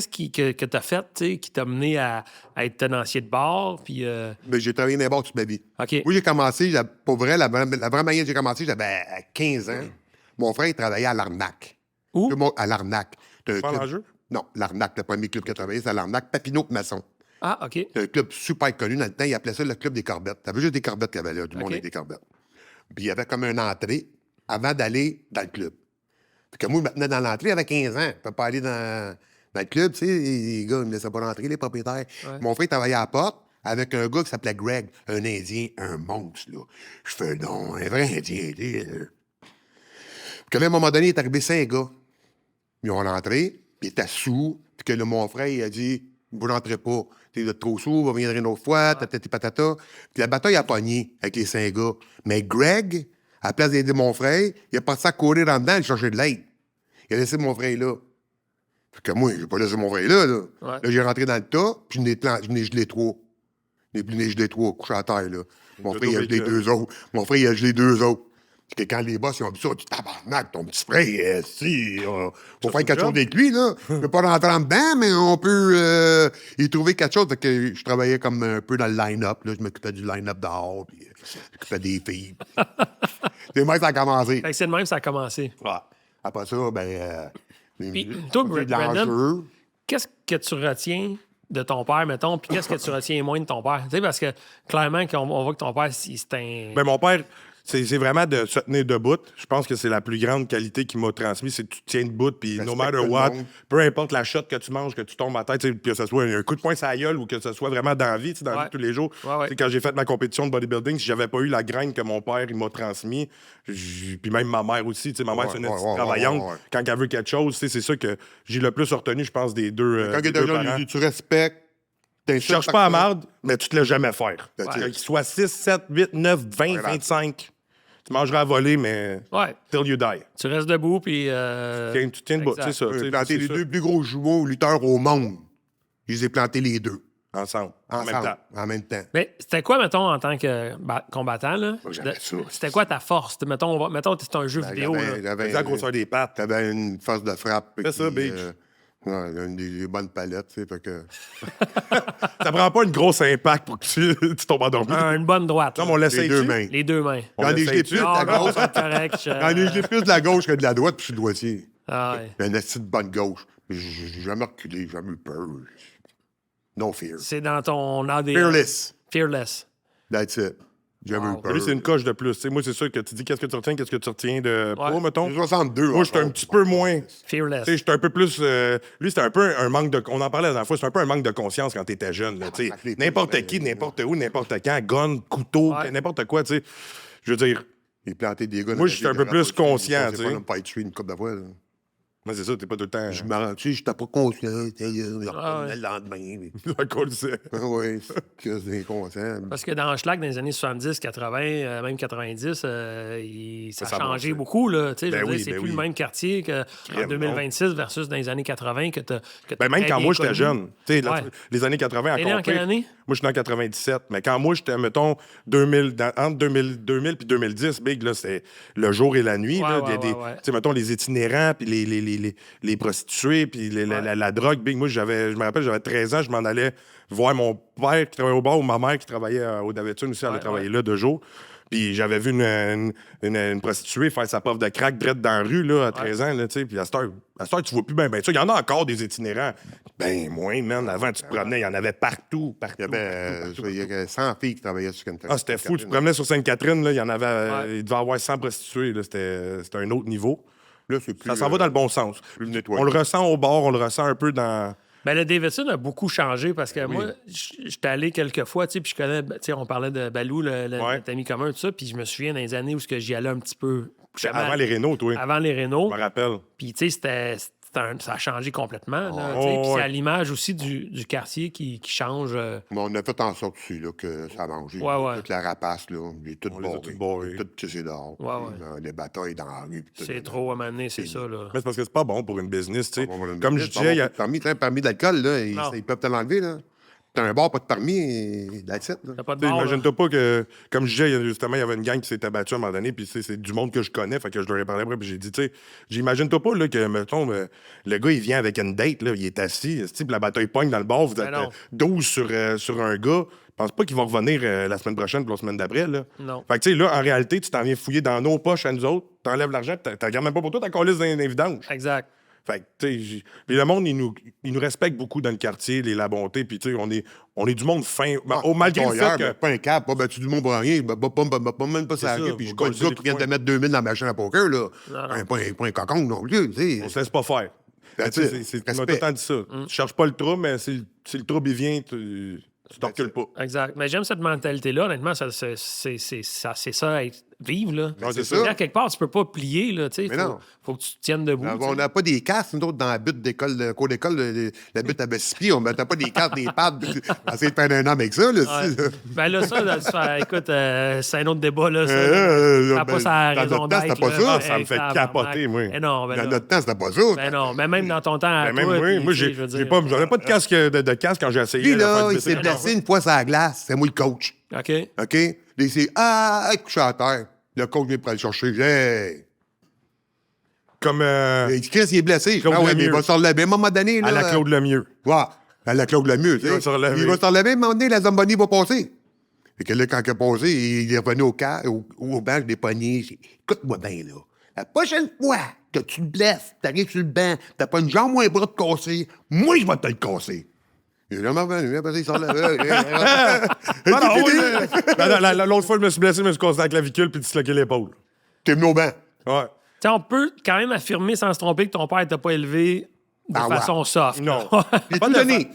Speaker 1: que t'as fait, tu sais, qui t'a mené à être tenancier de bar, puis...
Speaker 2: Ben, j'ai travaillé dans les bars toute ma vie.
Speaker 1: OK.
Speaker 2: Moi, j'ai commencé, pour vrai, la vraie manière que j'ai commencé, j'avais 15 ans. Mon frère, il travaillait à l'Arnaque.
Speaker 1: Où?
Speaker 2: À l'Arnaque.
Speaker 3: Pas l'enjeu?
Speaker 2: Non, l'Arnaque, le premier club que travaillait, c'est à l'Arnaque. Papineau de Masson.
Speaker 1: Ah, OK.
Speaker 2: C'est un club super connu dans le temps. Il appelait ça le club des Corbettes. T'avais juste des Corbettes qu'il y avait là, du monde
Speaker 1: OK.
Speaker 2: avec des Corbettes. Puis il y avait comme une entrée avant d'aller dans le club. Fait que moi, je me tenais dans l'entrée avec 15 ans. Je peux pas aller dans le club, tu sais. Les gars, ils me laissaient pas rentrer, les propriétaires.
Speaker 1: Ouais.
Speaker 2: Mon frère travaillait à la porte avec un gars qui s'appelait Greg, un Indien, un monstre, là. Je fais non, un vrai Indien, tu sais. Puis qu'à un moment donné, il est arrivé 5 gars. Ils ont rentré, puis ils étaient sous. Puis que là, mon frère, il a dit vous rentrez pas. Vous êtes trop sous, vous reviendrez une autre fois, tatati patata. Puis la bataille a pogné avec les 5 gars. Mais Greg, à la place d'aider mon frère, il a passé à courir en dedans et chercher de l'aide. Il a laissé mon frère là. Fait que moi, j'ai pas laissé mon frère là. Là,
Speaker 1: Ouais.
Speaker 2: là j'ai rentré dans le tas, puis je n'ai gelé 3. Je n'ai gelé 3, couché à terre, là. Mon frère, il a gelé 2 autres. Mon frère, il a gelé 2 autres. Parce que quand les boss, ils ont vu ça, ils ont dit tabarnak, ton petit frère, faut faire quelque chose avec lui, là. Je peux pas rentrer en dedans, mais on peut y trouver quelque chose. Fait que je travaillais comme un peu dans le line-up, là. Je m'occupais du line-up dehors, puis je m'occupais des filles. C'est même ça a commencé.
Speaker 1: Fait que c'est de même que ça a commencé.
Speaker 2: Ouais. Après ça,
Speaker 1: Puis, toi,
Speaker 2: j'ai de
Speaker 1: Brandon,
Speaker 2: l'enjeu.
Speaker 1: qu'est-ce que tu retiens de ton père, mettons, puis qu'est-ce que tu retiens moins de ton père? Tu sais, parce que clairement, on voit que ton père, c'est un.
Speaker 3: Ben, mon père, c'est vraiment de se tenir debout. Je pense que c'est la plus grande qualité qu'il m'a transmise, c'est que tu te tiens debout, puis no
Speaker 2: Respecte
Speaker 3: matter
Speaker 2: tout le
Speaker 3: what,
Speaker 2: monde.
Speaker 3: peu importe la shot que tu manges, que tu tombes à tête, que ce soit un coup de poing sur la gueule ou que ce soit vraiment dans la vie, dans la vie de tous les jours.
Speaker 1: Ouais.
Speaker 3: Quand j'ai fait ma compétition de bodybuilding, si j'avais pas eu la graine que mon père il m'a transmis, puis même ma mère aussi, ma mère c'est une petite travaillante, quand elle veut quelque chose, c'est ça que j'ai le plus retenu, je pense, des deux.
Speaker 2: Quand il
Speaker 3: des deux
Speaker 2: est
Speaker 3: parents.
Speaker 2: jeune, tu respectes.
Speaker 3: Tu cherches pas à marde, mais tu te laisses jamais faire.
Speaker 2: Ouais.
Speaker 3: Qu'il soit 6, 7, 8, 9, 20, 25. Tu mangeras à voler, mais
Speaker 1: Ouais.
Speaker 3: till you die.
Speaker 1: Tu restes debout, puis.
Speaker 3: Tu tiens debout,
Speaker 1: exact.
Speaker 3: c'est ça.
Speaker 2: J'ai planté les 2 plus gros jumeaux lutteurs au monde. Je les ai plantés les 2.
Speaker 3: Ensemble, en même
Speaker 2: Ensemble,
Speaker 3: temps.
Speaker 2: en même temps.
Speaker 1: Mais c'était quoi, mettons, en tant que combattant, là?
Speaker 2: j'avais ça.
Speaker 1: C'était quoi ta force? Mettons, c'est un jeu vidéo, là.
Speaker 3: Fais la grosseur des pattes.
Speaker 2: T'avais une force de frappe.
Speaker 3: Fais ça, bitch.
Speaker 2: Une des bonnes palettes, tu sais, fait que...
Speaker 3: Ça prend pas une grosse impact pour que tu tombes endormi.
Speaker 1: Une bonne droite.
Speaker 3: Non,
Speaker 1: là.
Speaker 3: mais on l'essaye.
Speaker 2: Les 2 mains.
Speaker 1: Les 2 mains.
Speaker 3: On
Speaker 2: J'en ai
Speaker 3: l'essaye
Speaker 2: gelé
Speaker 3: dessus.
Speaker 2: plus de
Speaker 1: Ah,
Speaker 2: la
Speaker 1: non,
Speaker 2: gauche.
Speaker 1: c'est correct.
Speaker 2: J'en ai gelé plus de la gauche que de la droite, puis je suis droitier.
Speaker 1: Ah, ouais.
Speaker 2: J'ai une petite bonne gauche. J'ai jamais reculé, j'ai jamais eu peur. No fear.
Speaker 1: C'est dans ton ADN.
Speaker 2: Fearless.
Speaker 1: Fearless.
Speaker 2: That's it. J'ai jamais eu peur.
Speaker 3: Lui, c'est une coche de plus. T'sais, moi, c'est sûr que tu dis qu'est-ce que tu retiens de poids, mettons.
Speaker 2: J'ai 62.
Speaker 3: Moi, j'étais un petit peu moins.
Speaker 1: Fearless.
Speaker 3: J'étais un peu plus. Lui, c'était un peu un manque de. On en parlait la dernière fois, c'était un peu un manque de conscience quand t'étais jeune. Là, t'sais. N'importe qui, n'importe où, n'importe quand, gun, couteau, n'importe quoi, tu sais. Je veux dire.
Speaker 2: Il planté des gars.
Speaker 3: Moi, j'étais un peu plus conscient, tu sais.
Speaker 2: Je ne pas être tué une couple de fois. Là.
Speaker 3: Moi, c'est ça, t'es pas tout le temps.
Speaker 2: Je me rends, tu sais, j'étais pas conscient. Le
Speaker 1: ouais.
Speaker 2: lendemain.
Speaker 3: À cause de ça.
Speaker 2: Oui, c'est inconscient.
Speaker 1: Parce que dans Schlag, dans les années 70, 80, même 90, ça a
Speaker 3: Ça
Speaker 1: changé
Speaker 3: monte,
Speaker 1: beaucoup. Là. Je veux
Speaker 3: Ben
Speaker 1: dire,
Speaker 3: oui,
Speaker 1: c'est
Speaker 3: ben
Speaker 1: plus
Speaker 3: oui.
Speaker 1: le même quartier qu'en 2026 versus dans les années 80 que tu
Speaker 3: Même quand moi, j'étais jeune. Tu sais,
Speaker 1: Ouais.
Speaker 3: les années 80,
Speaker 1: T'es né
Speaker 3: encore
Speaker 1: en quelle
Speaker 3: pire.
Speaker 1: année?
Speaker 3: Moi, je suis né en 97. Mais quand moi, j'étais, mettons, entre 2000 puis 2010, Big, là, c'était le jour et la nuit.
Speaker 1: Ouais,
Speaker 3: là,
Speaker 1: ouais,
Speaker 3: des,
Speaker 1: ouais.
Speaker 3: Tu sais, mettons, les itinérants, puis les prostituées, puis la drogue. Big, moi, je me rappelle, j'avais 13 ans, je m'en allais voir mon père qui travaillait au bar ou ma mère qui travaillait au Davidson aussi, elle allait travailler là 2 jours. Puis j'avais vu une prostituée faire sa puff de crack drette dans la rue là, à 13 ans. Là, puis à cette heure, tu vois plus bien. Ben, il y en a encore des itinérants. Ben, moins, man. Avant, tu te promenais, il y en avait partout.
Speaker 2: Il y avait 100 filles qui travaillaient sur Kentucky.
Speaker 3: Ah, c'était fou. Tu te promenais sur Sainte-Catherine, là, il y en avait. Il devait y avoir 100 prostituées. Là, c'était un autre niveau.
Speaker 2: Là, c'est plus,
Speaker 3: Ça s'en va dans le bon sens.
Speaker 2: plus nettoyé.
Speaker 3: On le ressent au bord, on le ressent un peu dans.
Speaker 1: Ben, le Davidson a beaucoup changé parce que moi, j'étais allé quelques fois, tu sais, puis je connais, tu sais, on parlait de Balou, notre ami commun, tout ça, puis je me souviens dans les années où j'y allais un petit peu.
Speaker 3: Avant les Renault, toi.
Speaker 1: Avant les Renault.
Speaker 3: Je me rappelle.
Speaker 1: Puis, tu sais, ça a changé complètement. Là,
Speaker 3: Oh,
Speaker 1: tu sais, puis
Speaker 3: ouais.
Speaker 1: c'est à l'image aussi du quartier qui change.
Speaker 2: Mais on a fait en sorte aussi là, que ça a mangé.
Speaker 1: Ouais.
Speaker 2: Toute la rapace, là, il est tout
Speaker 3: On les a
Speaker 2: barré.
Speaker 3: tous barrés.
Speaker 2: Tout tissé dehors.
Speaker 1: Ouais.
Speaker 2: Les batailles dans la rue. puis tout.
Speaker 1: C'est trop à m'amener, c'est ça. Là.
Speaker 3: Mais c'est parce que c'est pas bon pour une business, tu sais.
Speaker 2: Bon, voilà,
Speaker 3: Comme
Speaker 2: mais
Speaker 3: je
Speaker 2: c'est pas
Speaker 3: disais,
Speaker 2: bon
Speaker 3: il y a.
Speaker 2: pour le permis d'alcool, là,
Speaker 1: Non.
Speaker 2: ils peuvent te l'enlever. Là. T'as un bar, pas de permis, et that's it, là.
Speaker 1: T'as pas de
Speaker 3: Tu sais,
Speaker 1: bar, là.
Speaker 3: imagine-toi pas que, comme je disais, justement, il y avait une gang qui s'était battue à un moment donné, puis c'est du monde que je connais, fait que je leur ai parlé après, puis j'ai dit, tu sais, j'imagine-toi pas là, que, mettons, le gars, il vient avec une date, là, il est assis, puis la bataille pogne dans le bar, vous êtes
Speaker 1: non.
Speaker 3: 12 sur un gars, je pense pas qu'ils vont revenir la semaine prochaine ou la semaine d'après, là.
Speaker 1: Non.
Speaker 3: Fait que, tu sais, là, en réalité, tu t'en viens fouiller dans nos poches à nous autres, t'enlèves l'argent, puis t'en gardes même pas pour toi, t'as collé dans les vidanges.
Speaker 1: Exact.
Speaker 3: Fait que, tu sais, puis le monde, il nous respecte beaucoup dans le quartier, la bonté, puis tu sais, on est du monde fin. Malgré le fait que.
Speaker 2: Pas un cap, pas battu du monde pour rien, même pas ça.
Speaker 3: ça,
Speaker 2: Puis je
Speaker 3: on
Speaker 2: pas le
Speaker 3: colle
Speaker 2: gars
Speaker 3: des
Speaker 2: qui vient
Speaker 3: points.
Speaker 2: de mettre 2000 dans la machine à poker, là.
Speaker 1: Non.
Speaker 2: Pas un cocon non plus, tu sais.
Speaker 3: On se laisse pas faire.
Speaker 2: That's
Speaker 3: Tu sais,
Speaker 2: it.
Speaker 3: tu m'as tout
Speaker 2: Respect.
Speaker 3: le temps dit ça. Tu cherches pas le trouble, mais si le trouble il vient, tu t'en recules pas.
Speaker 1: Exact. Mais j'aime cette mentalité-là. Honnêtement, c'est ça, vivre, là.
Speaker 2: Non, c'est
Speaker 1: C'est-à-dire,
Speaker 2: ça.
Speaker 1: quelque part, tu peux pas plier, là, tu sais.
Speaker 2: Mais non.
Speaker 1: Faut que tu te tiennes debout.
Speaker 2: On n'a pas des casques, nous autres, dans la butte d'école, le cours d'école, la butte à Bessipi, on mettait pas des casques, des pads, essayer de faire un homme avec ça, là.
Speaker 1: Ouais.
Speaker 2: si, là.
Speaker 1: Ben là, écoute, c'est un autre débat, là. Ça n'a pas sa
Speaker 2: dans
Speaker 1: raison
Speaker 2: notre temps,
Speaker 1: d'être.
Speaker 2: c'était pas
Speaker 1: là.
Speaker 2: ça.
Speaker 3: Ah, ça me fait capoter, moi.
Speaker 1: Mais non, ben
Speaker 2: Dans
Speaker 1: là.
Speaker 2: notre temps, c'était pas ça.
Speaker 1: Ben non, mais même dans ton temps, à
Speaker 3: Ben, même
Speaker 1: toi,
Speaker 3: moi,
Speaker 1: puis,
Speaker 3: moi
Speaker 1: tu sais,
Speaker 3: j'ai
Speaker 1: je veux dire,
Speaker 3: j'avais pas de casque de casque quand j'ai essayé
Speaker 2: Lui,
Speaker 3: de faire
Speaker 2: là,
Speaker 3: du
Speaker 2: il s'est
Speaker 3: bicycle.
Speaker 2: blessé une fois sur la glace. C'est moi le coach.
Speaker 1: OK.
Speaker 2: OK? Là, il s'est couché à terre. Le coach vient pour aller le chercher. Hey!
Speaker 3: Comme
Speaker 2: Il dit, Chris, il est blessé.
Speaker 3: Claude
Speaker 2: Ah ouais, mais il
Speaker 3: Lemieux.
Speaker 2: va se relever à un moment donné. Là,
Speaker 3: à la Claude Lemieux.
Speaker 2: Ouais, à la Claude Lemieux.
Speaker 3: Il va se relever.
Speaker 2: Il va se relever, à un moment donné, la Zamboni va passer. Et que là, quand il a passé, il est revenu au banc, je l'ai pogné. Écoute-moi bien, là. La prochaine fois que tu te blesses, t'arrives sur le banc, t'as pas une jambe ou un bras de cassé, moi, je vais te le casser. Il est vraiment venu, après ça, il sort là.
Speaker 3: L'autre fois, je me suis blessé, je me suis cassé la clavicule puis disloqué l'épaule.
Speaker 2: T'es venu au banc.
Speaker 3: Ouais.
Speaker 1: T'sais, on peut quand même affirmer sans se tromper que ton père t'a pas élevé de
Speaker 2: Ah ouais.
Speaker 1: façon soft.
Speaker 3: Non.
Speaker 2: J'ai
Speaker 3: Pas
Speaker 2: tout
Speaker 3: de
Speaker 2: donné.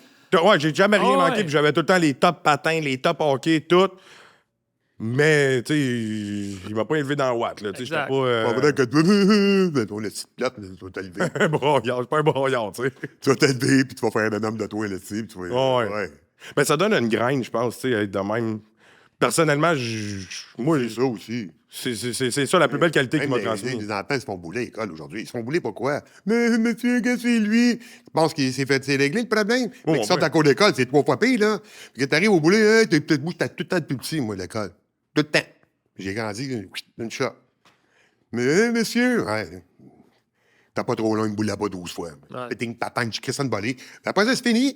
Speaker 3: Ouais, j'ai jamais rien
Speaker 1: Ah
Speaker 3: manqué,
Speaker 1: ouais.
Speaker 3: puis j'avais tout le temps les top patins, les top hockey, tout. Mais, tu sais, il m'a pas élevé dans le watt, là. Tu sais, j'étais
Speaker 1: Exact.
Speaker 3: pas.
Speaker 2: Pas vrai que toi, on est petite plate, tu vas t'élever.
Speaker 3: Un broyard, je suis pas un broyard, tu sais.
Speaker 2: Tu vas t'élever, puis tu vas faire un homme de toi là-dessus, puis tu vas.
Speaker 3: Ouais. Ben, ça donne une graine, je pense, tu sais, être de même. Personnellement, moi,
Speaker 2: C'est ça aussi.
Speaker 3: c'est ça la plus belle qualité qu'il
Speaker 2: Même
Speaker 3: m'a transmise.
Speaker 2: les enfants, ils se font bouler à l'école aujourd'hui. Ils se font bouler pourquoi? Mais monsieur, qu'est-ce que c'est lui? Tu penses qu'il s'est fait régler le problème?
Speaker 3: Oh,
Speaker 2: Fait qu'ils sortent
Speaker 3: ouais.
Speaker 2: à cours d'école, c'est 3 fois pire, là. Puis que t'arrives au boulet, hey, t'es tout le temps plus petit, moi, à l'école. Tout le temps. J'ai grandi une shot. Mais monsieur, ouais. T'as pas trop long, il me boule là-bas 12 fois.
Speaker 1: Ouais.
Speaker 2: Péting, patang, je crisse une volée. Après ça, c'est fini.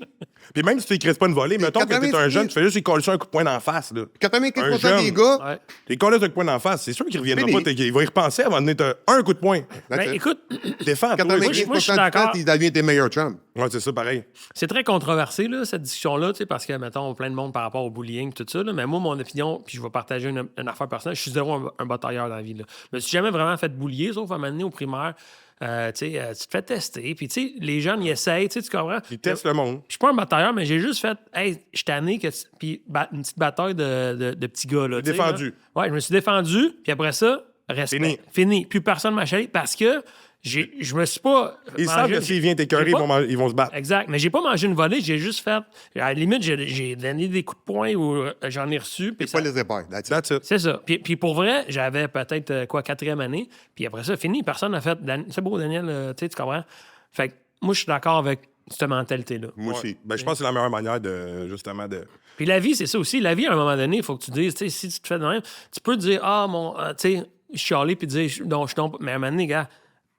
Speaker 3: Puis même si tu écris pas une volée, mettons que t'es un
Speaker 2: 90,
Speaker 3: jeune, tu fais juste y coller ça un coup de poing d'en face, là.
Speaker 2: 95% des
Speaker 3: jeune.
Speaker 2: gars,
Speaker 1: Ouais.
Speaker 3: T'es collé un coup de poing d'en face, c'est sûr qu'il reviendra
Speaker 2: Fini.
Speaker 3: pas, il va y repenser avant de donner un coup de poing.
Speaker 1: Ben, écoute,
Speaker 3: Défends-toi.
Speaker 2: 95%
Speaker 1: moi, je suis
Speaker 2: du
Speaker 1: d'accord.
Speaker 2: temps, il devient tes meilleurs chums.
Speaker 3: Ouais, c'est ça, pareil.
Speaker 1: c'est très controversé, là, cette discussion-là, tu sais, parce que, mettons, plein de monde par rapport au bullying, tout ça. Là, mais moi, mon opinion, puis je vais partager une affaire personnelle, je suis zéro un batailleur dans la vie. Là. Je me suis jamais vraiment fait bullier, sauf à un moment donné au primaire. Tu te fais tester, puis tu sais, les jeunes, ils essayent, tu comprends?
Speaker 3: Il teste le monde.
Speaker 1: Je suis pas un batailleur, mais j'ai juste fait, hey, je suis tanné, puis une petite bataille de petits gars. Là, tu sais,
Speaker 3: Défendu.
Speaker 1: là. Ouais, je me suis défendu, puis après ça, respect. Fini. Plus personne m'a chalé parce que je me suis pas.
Speaker 3: Ils savent que s'ils viennent t'écœurer,
Speaker 1: j'ai pas-
Speaker 3: ils vont se battre.
Speaker 1: Exact. Mais j'ai pas mangé une volée, j'ai juste fait. À la limite, j'ai donné des coups de poing ou j'en ai reçu. Puis
Speaker 2: Pas
Speaker 1: ça-
Speaker 2: les épaules. That's it.
Speaker 3: That's it.
Speaker 1: c'est ça. Puis pour vrai, j'avais peut-être, 4e année. Puis après ça, fini. Personne n'a fait. C'est beau, Daniel, tu comprends? Fait que moi, je suis d'accord avec cette mentalité-là.
Speaker 2: Moi aussi.
Speaker 3: Ben, je pense que c'est la meilleure manière de, justement, de...
Speaker 1: Puis la vie, c'est ça aussi. La vie, à un moment donné, il faut que tu dises, tu sais, si tu te fais de même, tu peux dire, tu sais, chialer, puis dire, non, je tombe. Mais à un moment donné, gars,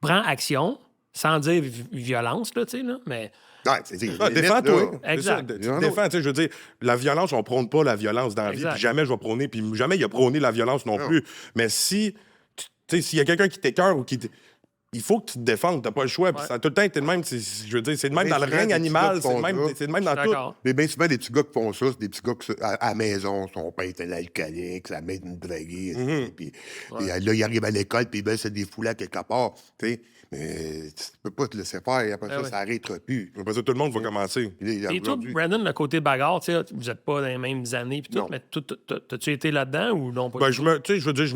Speaker 1: prends action, sans dire violence, là, tu sais, là. Mais
Speaker 2: Ouais, c'est
Speaker 3: défends-toi. C'est
Speaker 1: Exact.
Speaker 3: ça, tu te défends, tu sais, je veux dire, la violence, on prône pas la violence dans la vie,
Speaker 1: Exact.
Speaker 3: puis jamais je vais prôner, puis jamais il a prôné la violence non plus. Mais si, tu sais, s'il y a quelqu'un qui t'écœure ou qui... Il faut que tu te défendes, t'as pas le choix. Puis ça a tout le temps été le même. Je veux dire, c'est le même
Speaker 2: Mais
Speaker 3: dans le
Speaker 2: souvent,
Speaker 3: règne
Speaker 2: des
Speaker 3: animal,
Speaker 2: petits gars qui font ça.
Speaker 3: c'est le même dans tout.
Speaker 1: d'accord.
Speaker 2: Mais bien souvent, des petits gars qui font ça, c'est des petits gars à la maison, son père est un alcoolique, sa mère est une draguée, puis là, il arrive à l'école, puis ils veulent se défouler à quelque part, tu sais. Mais tu peux pas te laisser faire, et après ça,
Speaker 1: ouais.
Speaker 2: ça n'arrêtera plus.
Speaker 3: Après ça, tout le monde va commencer.
Speaker 2: Puis là,
Speaker 1: Et toi,
Speaker 2: aujourd'hui-
Speaker 1: Brandon, le côté bagarre, tu sais, vous n'êtes pas dans les mêmes années, puis tout,
Speaker 2: Non.
Speaker 1: mais t'as-tu été là-dedans ou non? Pas
Speaker 3: Ben,
Speaker 1: du tout?
Speaker 3: tu sais, je veux dire,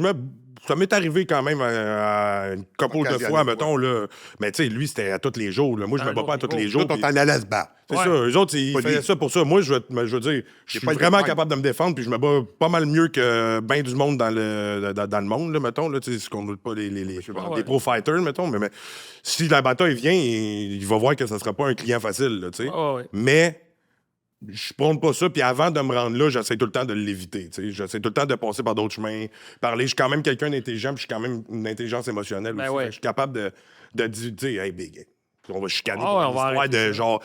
Speaker 3: ça m'est arrivé quand même à une couple de
Speaker 2: Occasionnellement,
Speaker 3: fois, mettons, là. Mais tu sais, lui, c'était à tous les jours, là. Moi, je
Speaker 1: Un
Speaker 3: me bats
Speaker 1: autre
Speaker 3: pas à tous
Speaker 1: niveau.
Speaker 3: les
Speaker 2: Nous
Speaker 3: jours.
Speaker 2: autres, on
Speaker 3: puis-
Speaker 2: t'en allait se battre.
Speaker 3: C'est
Speaker 1: Ouais.
Speaker 3: ça, eux autres, ils
Speaker 2: Pas
Speaker 3: faisaient
Speaker 2: lui.
Speaker 3: ça pour ça. Moi, je veux dire, je suis
Speaker 2: pas le
Speaker 3: vraiment
Speaker 2: défendre.
Speaker 3: capable de me défendre, puis je me bats pas mal mieux que bien du monde dans le monde, là, mettons. Là, tu sais, ce qu'on veut pas les pro-fighters, mettons. Mais si la bataille vient, il va voir que ça sera pas un client facile, là, tu sais.
Speaker 1: Ouais.
Speaker 3: Mais je prône pas ça, puis avant de me rendre là, j'essaie tout le temps de l'éviter, tu sais. J'essaie tout le temps de passer par d'autres chemins, parler. Je suis quand même quelqu'un d'intelligent, puis je suis quand même une intelligence émotionnelle
Speaker 1: Ben
Speaker 3: aussi.
Speaker 1: ouais.
Speaker 3: Fait que je suis capable de dire, hey, big, on va chicaner
Speaker 1: Ah
Speaker 3: pour
Speaker 1: ouais,
Speaker 3: une
Speaker 1: on va
Speaker 3: histoire
Speaker 1: arrêter
Speaker 3: de genre,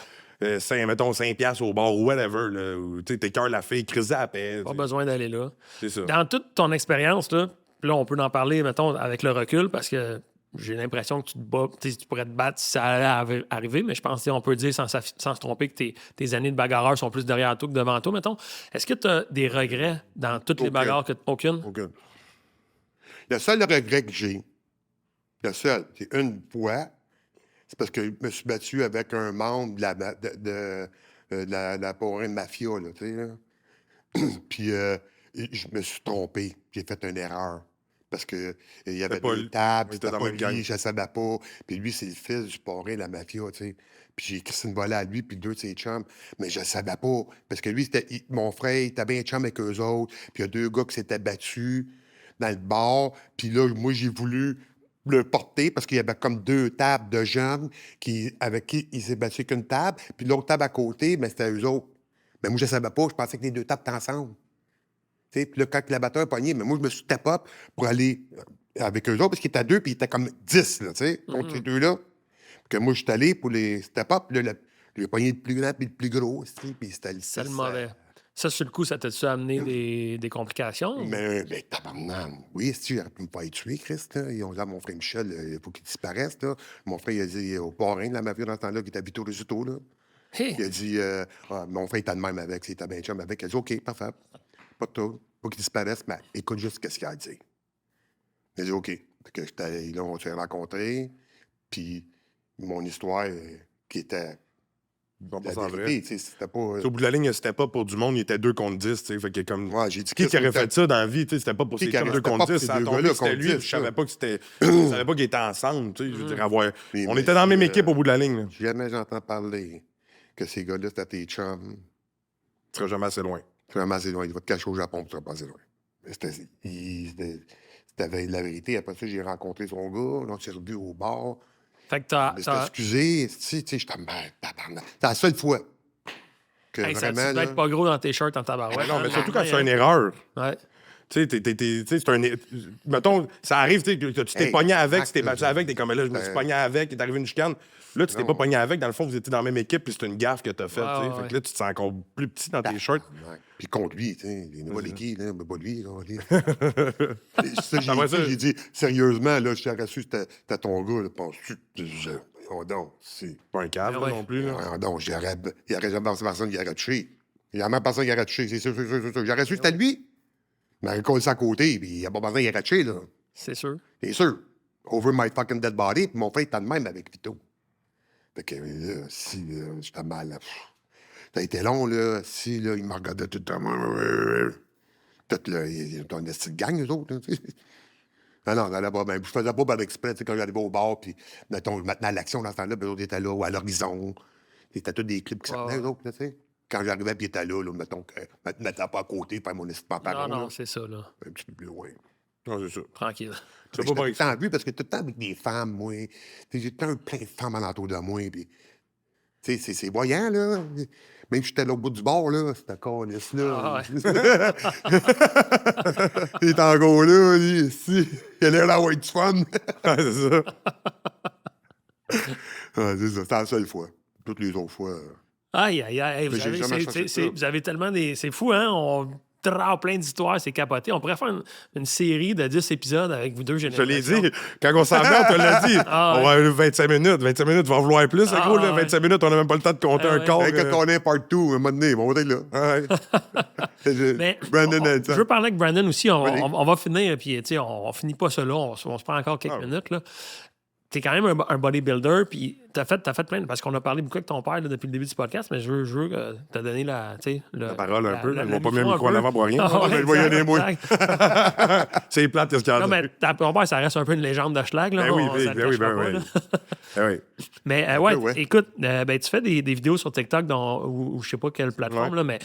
Speaker 3: mettons 5 piastres au bar ou whatever, là, où tu sais, t'écœures la fille, crise à la paix.
Speaker 1: Pas besoin d'aller là.
Speaker 3: C'est ça.
Speaker 1: Dans toute ton expérience, là, puis là, on peut en parler, mettons, avec le recul, parce que j'ai l'impression que tu te bats, tu sais, tu pourrais te battre si ça allait arriver, mais je pense qu'on peut dire sans se tromper que tes années de bagarreur sont plus derrière toi que devant toi, mettons. Est-ce que tu as des regrets dans toutes les
Speaker 2: Aucun.
Speaker 1: bagarres? Aucune?
Speaker 2: Aucune. Le seul regret que j'ai, c'est une fois, c'est parce que je me suis battu avec un membre de la Porine Mafia, là, tu sais, là. Puis je me suis trompé. J'ai fait une erreur. Parce que il y avait
Speaker 3: pas
Speaker 2: deux
Speaker 3: lui.
Speaker 2: tables,
Speaker 3: Oui,
Speaker 2: c'était
Speaker 3: t'étais dans
Speaker 2: pas
Speaker 3: la même gang.
Speaker 2: lui, je ne savais pas. Puis lui, c'est le fils du Porrin, la Mafia, tu sais. Puis j'ai écrit une volée à lui, puis deux de ses chums. Mais je ne savais pas. Parce que lui, mon frère, il était bien chum avec eux autres. Puis il y a deux gars qui s'étaient battus dans le bar. Puis là, moi, j'ai voulu le porter parce qu'il y avait comme deux tables de jeunes avec qui il s'est battu qu'une table. Puis l'autre table à côté, mais c'était eux autres. Mais moi, je ne savais pas. Je pensais que les deux tables étaient ensemble. Puis là, quand la batteur a pogné, mais moi, je me suis step up pour aller avec eux autres, parce qu'ils étaient à 2, puis ils étaient comme 10, là, tu sais, contre ces deux-là. Que moi, je suis allé pour les step up, puis là, j'ai pogné le plus grand puis le plus gros, puis c'était le
Speaker 1: C'est le
Speaker 2: 6,
Speaker 1: mauvais. Ça, sur le coup, ça t'a-tu amené des complications?
Speaker 2: Mais tabarnak, oui, si j'aurais pu me faire tuer, Chris, là. Ils ont dit à mon frère Michel, il faut qu'il disparaisse, là. Mon frère, il a dit au parrain de la mafia dans ce temps-là, qui était habité au Risotto, là.
Speaker 1: Hey.
Speaker 2: Il a dit, mon frère était de même avec, il était bien chum avec. Il a dit, OK, parfait, pas de tout, faut qu'il disparaisse, mais écoute juste ce qu'il a dit. Il a dit, OK. Fait que là, on s'est rencontrés, puis mon histoire, qui était
Speaker 3: Bon,
Speaker 2: la
Speaker 3: pas
Speaker 2: vérité,
Speaker 3: vrai.
Speaker 2: tu sais, c'était pas...
Speaker 3: Au bout de la ligne, c'était pas pour du monde, il était 2 contre 10, tu sais. Fait que comme.
Speaker 2: Ouais, j'ai dit
Speaker 3: Qui aurait
Speaker 2: c'était-
Speaker 3: fait ça dans la vie, tu sais? C'était pas pour
Speaker 2: Qui
Speaker 3: ses
Speaker 2: qui
Speaker 3: chums
Speaker 2: aurait-
Speaker 3: 2
Speaker 2: c'était
Speaker 3: contre
Speaker 2: pas pour
Speaker 3: 10,
Speaker 2: ces
Speaker 3: ça a
Speaker 2: deux
Speaker 3: tombé
Speaker 2: gars-là
Speaker 3: que c'était
Speaker 2: contre
Speaker 3: lui,
Speaker 2: 10,
Speaker 3: puis je savais
Speaker 2: ça.
Speaker 3: pas que c'était. Je savais pas qu'ils étaient ensemble, tu sais. Je veux dire,
Speaker 2: Oui,
Speaker 3: on
Speaker 2: mais
Speaker 3: était dans la même
Speaker 2: si,
Speaker 3: équipe au bout de la ligne, là.
Speaker 2: Jamais j'entends parler que ces gars-là, c'était tes chums.
Speaker 3: Tu seras jamais assez loin.
Speaker 2: Vraiment assez loin. Il va te cacher au Japon, tu seras pas assez loin. Mais c'était la vérité. Après ça, j'ai rencontré son gars, on s'est revus au bar.
Speaker 1: Fait que
Speaker 2: Mais c'était excusé, tu sais, j'étais mal, tabarnak. C'est la seule fois que
Speaker 1: Hey, ça
Speaker 2: vraiment,
Speaker 1: doit
Speaker 2: là...
Speaker 1: être pas gros dans tes shirts en tabarouette.
Speaker 3: Non, mais
Speaker 1: hein,
Speaker 3: surtout quand
Speaker 1: hein,
Speaker 3: c'est une erreur.
Speaker 1: Ouais.
Speaker 3: Tu sais, c'est un. Mettons, ça arrive, tu sais, que tu t'es
Speaker 2: Hey,
Speaker 3: pogné avec, tu t'es
Speaker 2: exact,
Speaker 3: battu avec, t'es comme là, je me suis pogné avec, il est arrivé une chicane. Là, tu t'es pas pogné avec, dans le fond, vous étiez dans la même équipe, puis c'est une gaffe que t'as faite, tu sais.
Speaker 1: Ouais,
Speaker 3: Fait que là, tu te sens encore plus petit dans tes shirts.
Speaker 2: Ouais. Puis contre lui, tu sais, il n'est pas les qui, là, mais pas lui, là.
Speaker 3: Après ça-
Speaker 2: J'ai dit, sérieusement, là, je t'aurais su que c'était ton gars, là, penses-tu que oh, donc, c'est...
Speaker 3: Pas un cave,
Speaker 1: Ah
Speaker 3: là,
Speaker 1: ouais.
Speaker 3: non plus, là.
Speaker 2: Ah, donc, il n'y aurait jamais personne qui aurait touché. Il n'y a même personne qui aurait touché, c'est sûr. J'aurais su que c'était lui. Mais il collé ça à côté, puis il n'y a pas personne qui aurait touché, là.
Speaker 1: C'est sûr.
Speaker 2: C'est sûr. Over my fucking dead body, puis mon frère était de même avec Vito. Fait que là, si, j'étais mal, là. Ça a été long, là. Si, là, il me regardait tout le temps. Tout, là, ils ont une petite gang, eux autres, là, tu sais. Non, là-bas, ben, je faisais pas ben exprès, tu sais, quand j'arrivais au bar, puis, mettons, maintenant, à l'action, dans ce temps-là, ben, eux autres étaient là, ou à l'horizon. C'était tous des clips qui sortaient, eux autres, là, tu sais. Quand j'arrivais, puis ils étaient là, mettons, que je me mettais pas à côté, faire mon estimant par
Speaker 1: Non,
Speaker 2: an,
Speaker 1: non,
Speaker 2: là.
Speaker 1: c'est ça, là.
Speaker 2: Un petit peu plus loin.
Speaker 3: Non, c'est ça.
Speaker 1: Tranquille.
Speaker 3: Tu
Speaker 2: J'étais
Speaker 3: vas pas
Speaker 2: tout le
Speaker 3: par
Speaker 2: temps vu parce que tout le temps avec des femmes, moi. T'sais, j'ai tout le temps plein de femmes alentour de moi. Puis, c'est voyant, là. Même si j'étais à l'autre bout du bord, là, c'était encore là.
Speaker 1: Ah
Speaker 2: Il est encore là, lui, ici. Il a l'air d'avoir du fun.
Speaker 3: c'est ça.
Speaker 2: Ah, c'est ça, c'était la seule fois. Toutes les autres fois.
Speaker 1: Aïe, aïe, aïe. Vous
Speaker 2: Mais j'ai
Speaker 1: avez,
Speaker 2: jamais cherché ça.
Speaker 1: vous avez tellement des. C'est fou, hein? On trave plein d'histoires, c'est capoté. On pourrait faire une série de 10 épisodes avec vous deux
Speaker 3: Je
Speaker 1: générations.
Speaker 3: l'ai dit. Quand on s'en vient, on te l'a dit.
Speaker 1: Ah,
Speaker 3: On va avoir 25 minutes. 25 minutes, tu vas en vouloir plus,
Speaker 1: Ah,
Speaker 3: gros, là.
Speaker 1: ouais.
Speaker 3: 25 minutes, on n'a même pas le temps de compter
Speaker 1: Ah,
Speaker 3: un
Speaker 1: ouais.
Speaker 3: quart.
Speaker 2: Hey, quand on est partout, un moment donné, on va être là.
Speaker 3: Ouais.
Speaker 1: Mais
Speaker 2: Brandon a
Speaker 1: je
Speaker 2: dit ça.
Speaker 1: veux parler avec Brandon aussi.
Speaker 2: Vas-y.
Speaker 1: On va finir, puis tu sais, on finit pas ça là. On se prend encore quelques
Speaker 3: Ah.
Speaker 1: minutes. Là. T'es quand même un bodybuilder, puis t'as fait plein de... Parce qu'on a parlé beaucoup avec ton père là, depuis le début du podcast, mais je veux que t'as donné la
Speaker 3: parole un peu. Ils m'ont pas mis un
Speaker 1: un
Speaker 3: micro en
Speaker 1: peu.
Speaker 3: avant pour rien.
Speaker 1: Ah, ouais,
Speaker 2: mais je vais y aller, moi.
Speaker 1: exact.
Speaker 3: C'est plate, qu'est-ce qu'il y a
Speaker 1: Non,
Speaker 3: à
Speaker 1: mais
Speaker 3: dire.
Speaker 1: ton père, ça reste un peu une légende de Schlag. Là.
Speaker 3: Ben oui,
Speaker 1: On- ça le
Speaker 3: ben oui,
Speaker 1: cachera
Speaker 3: ben
Speaker 1: pas,
Speaker 3: oui.
Speaker 1: là.
Speaker 3: Ben oui.
Speaker 1: Mais ouais,
Speaker 2: ouais.
Speaker 1: écoute, ben, tu fais des vidéos sur TikTok ou je sais pas quelle plateforme,
Speaker 3: Ouais.
Speaker 1: là, mais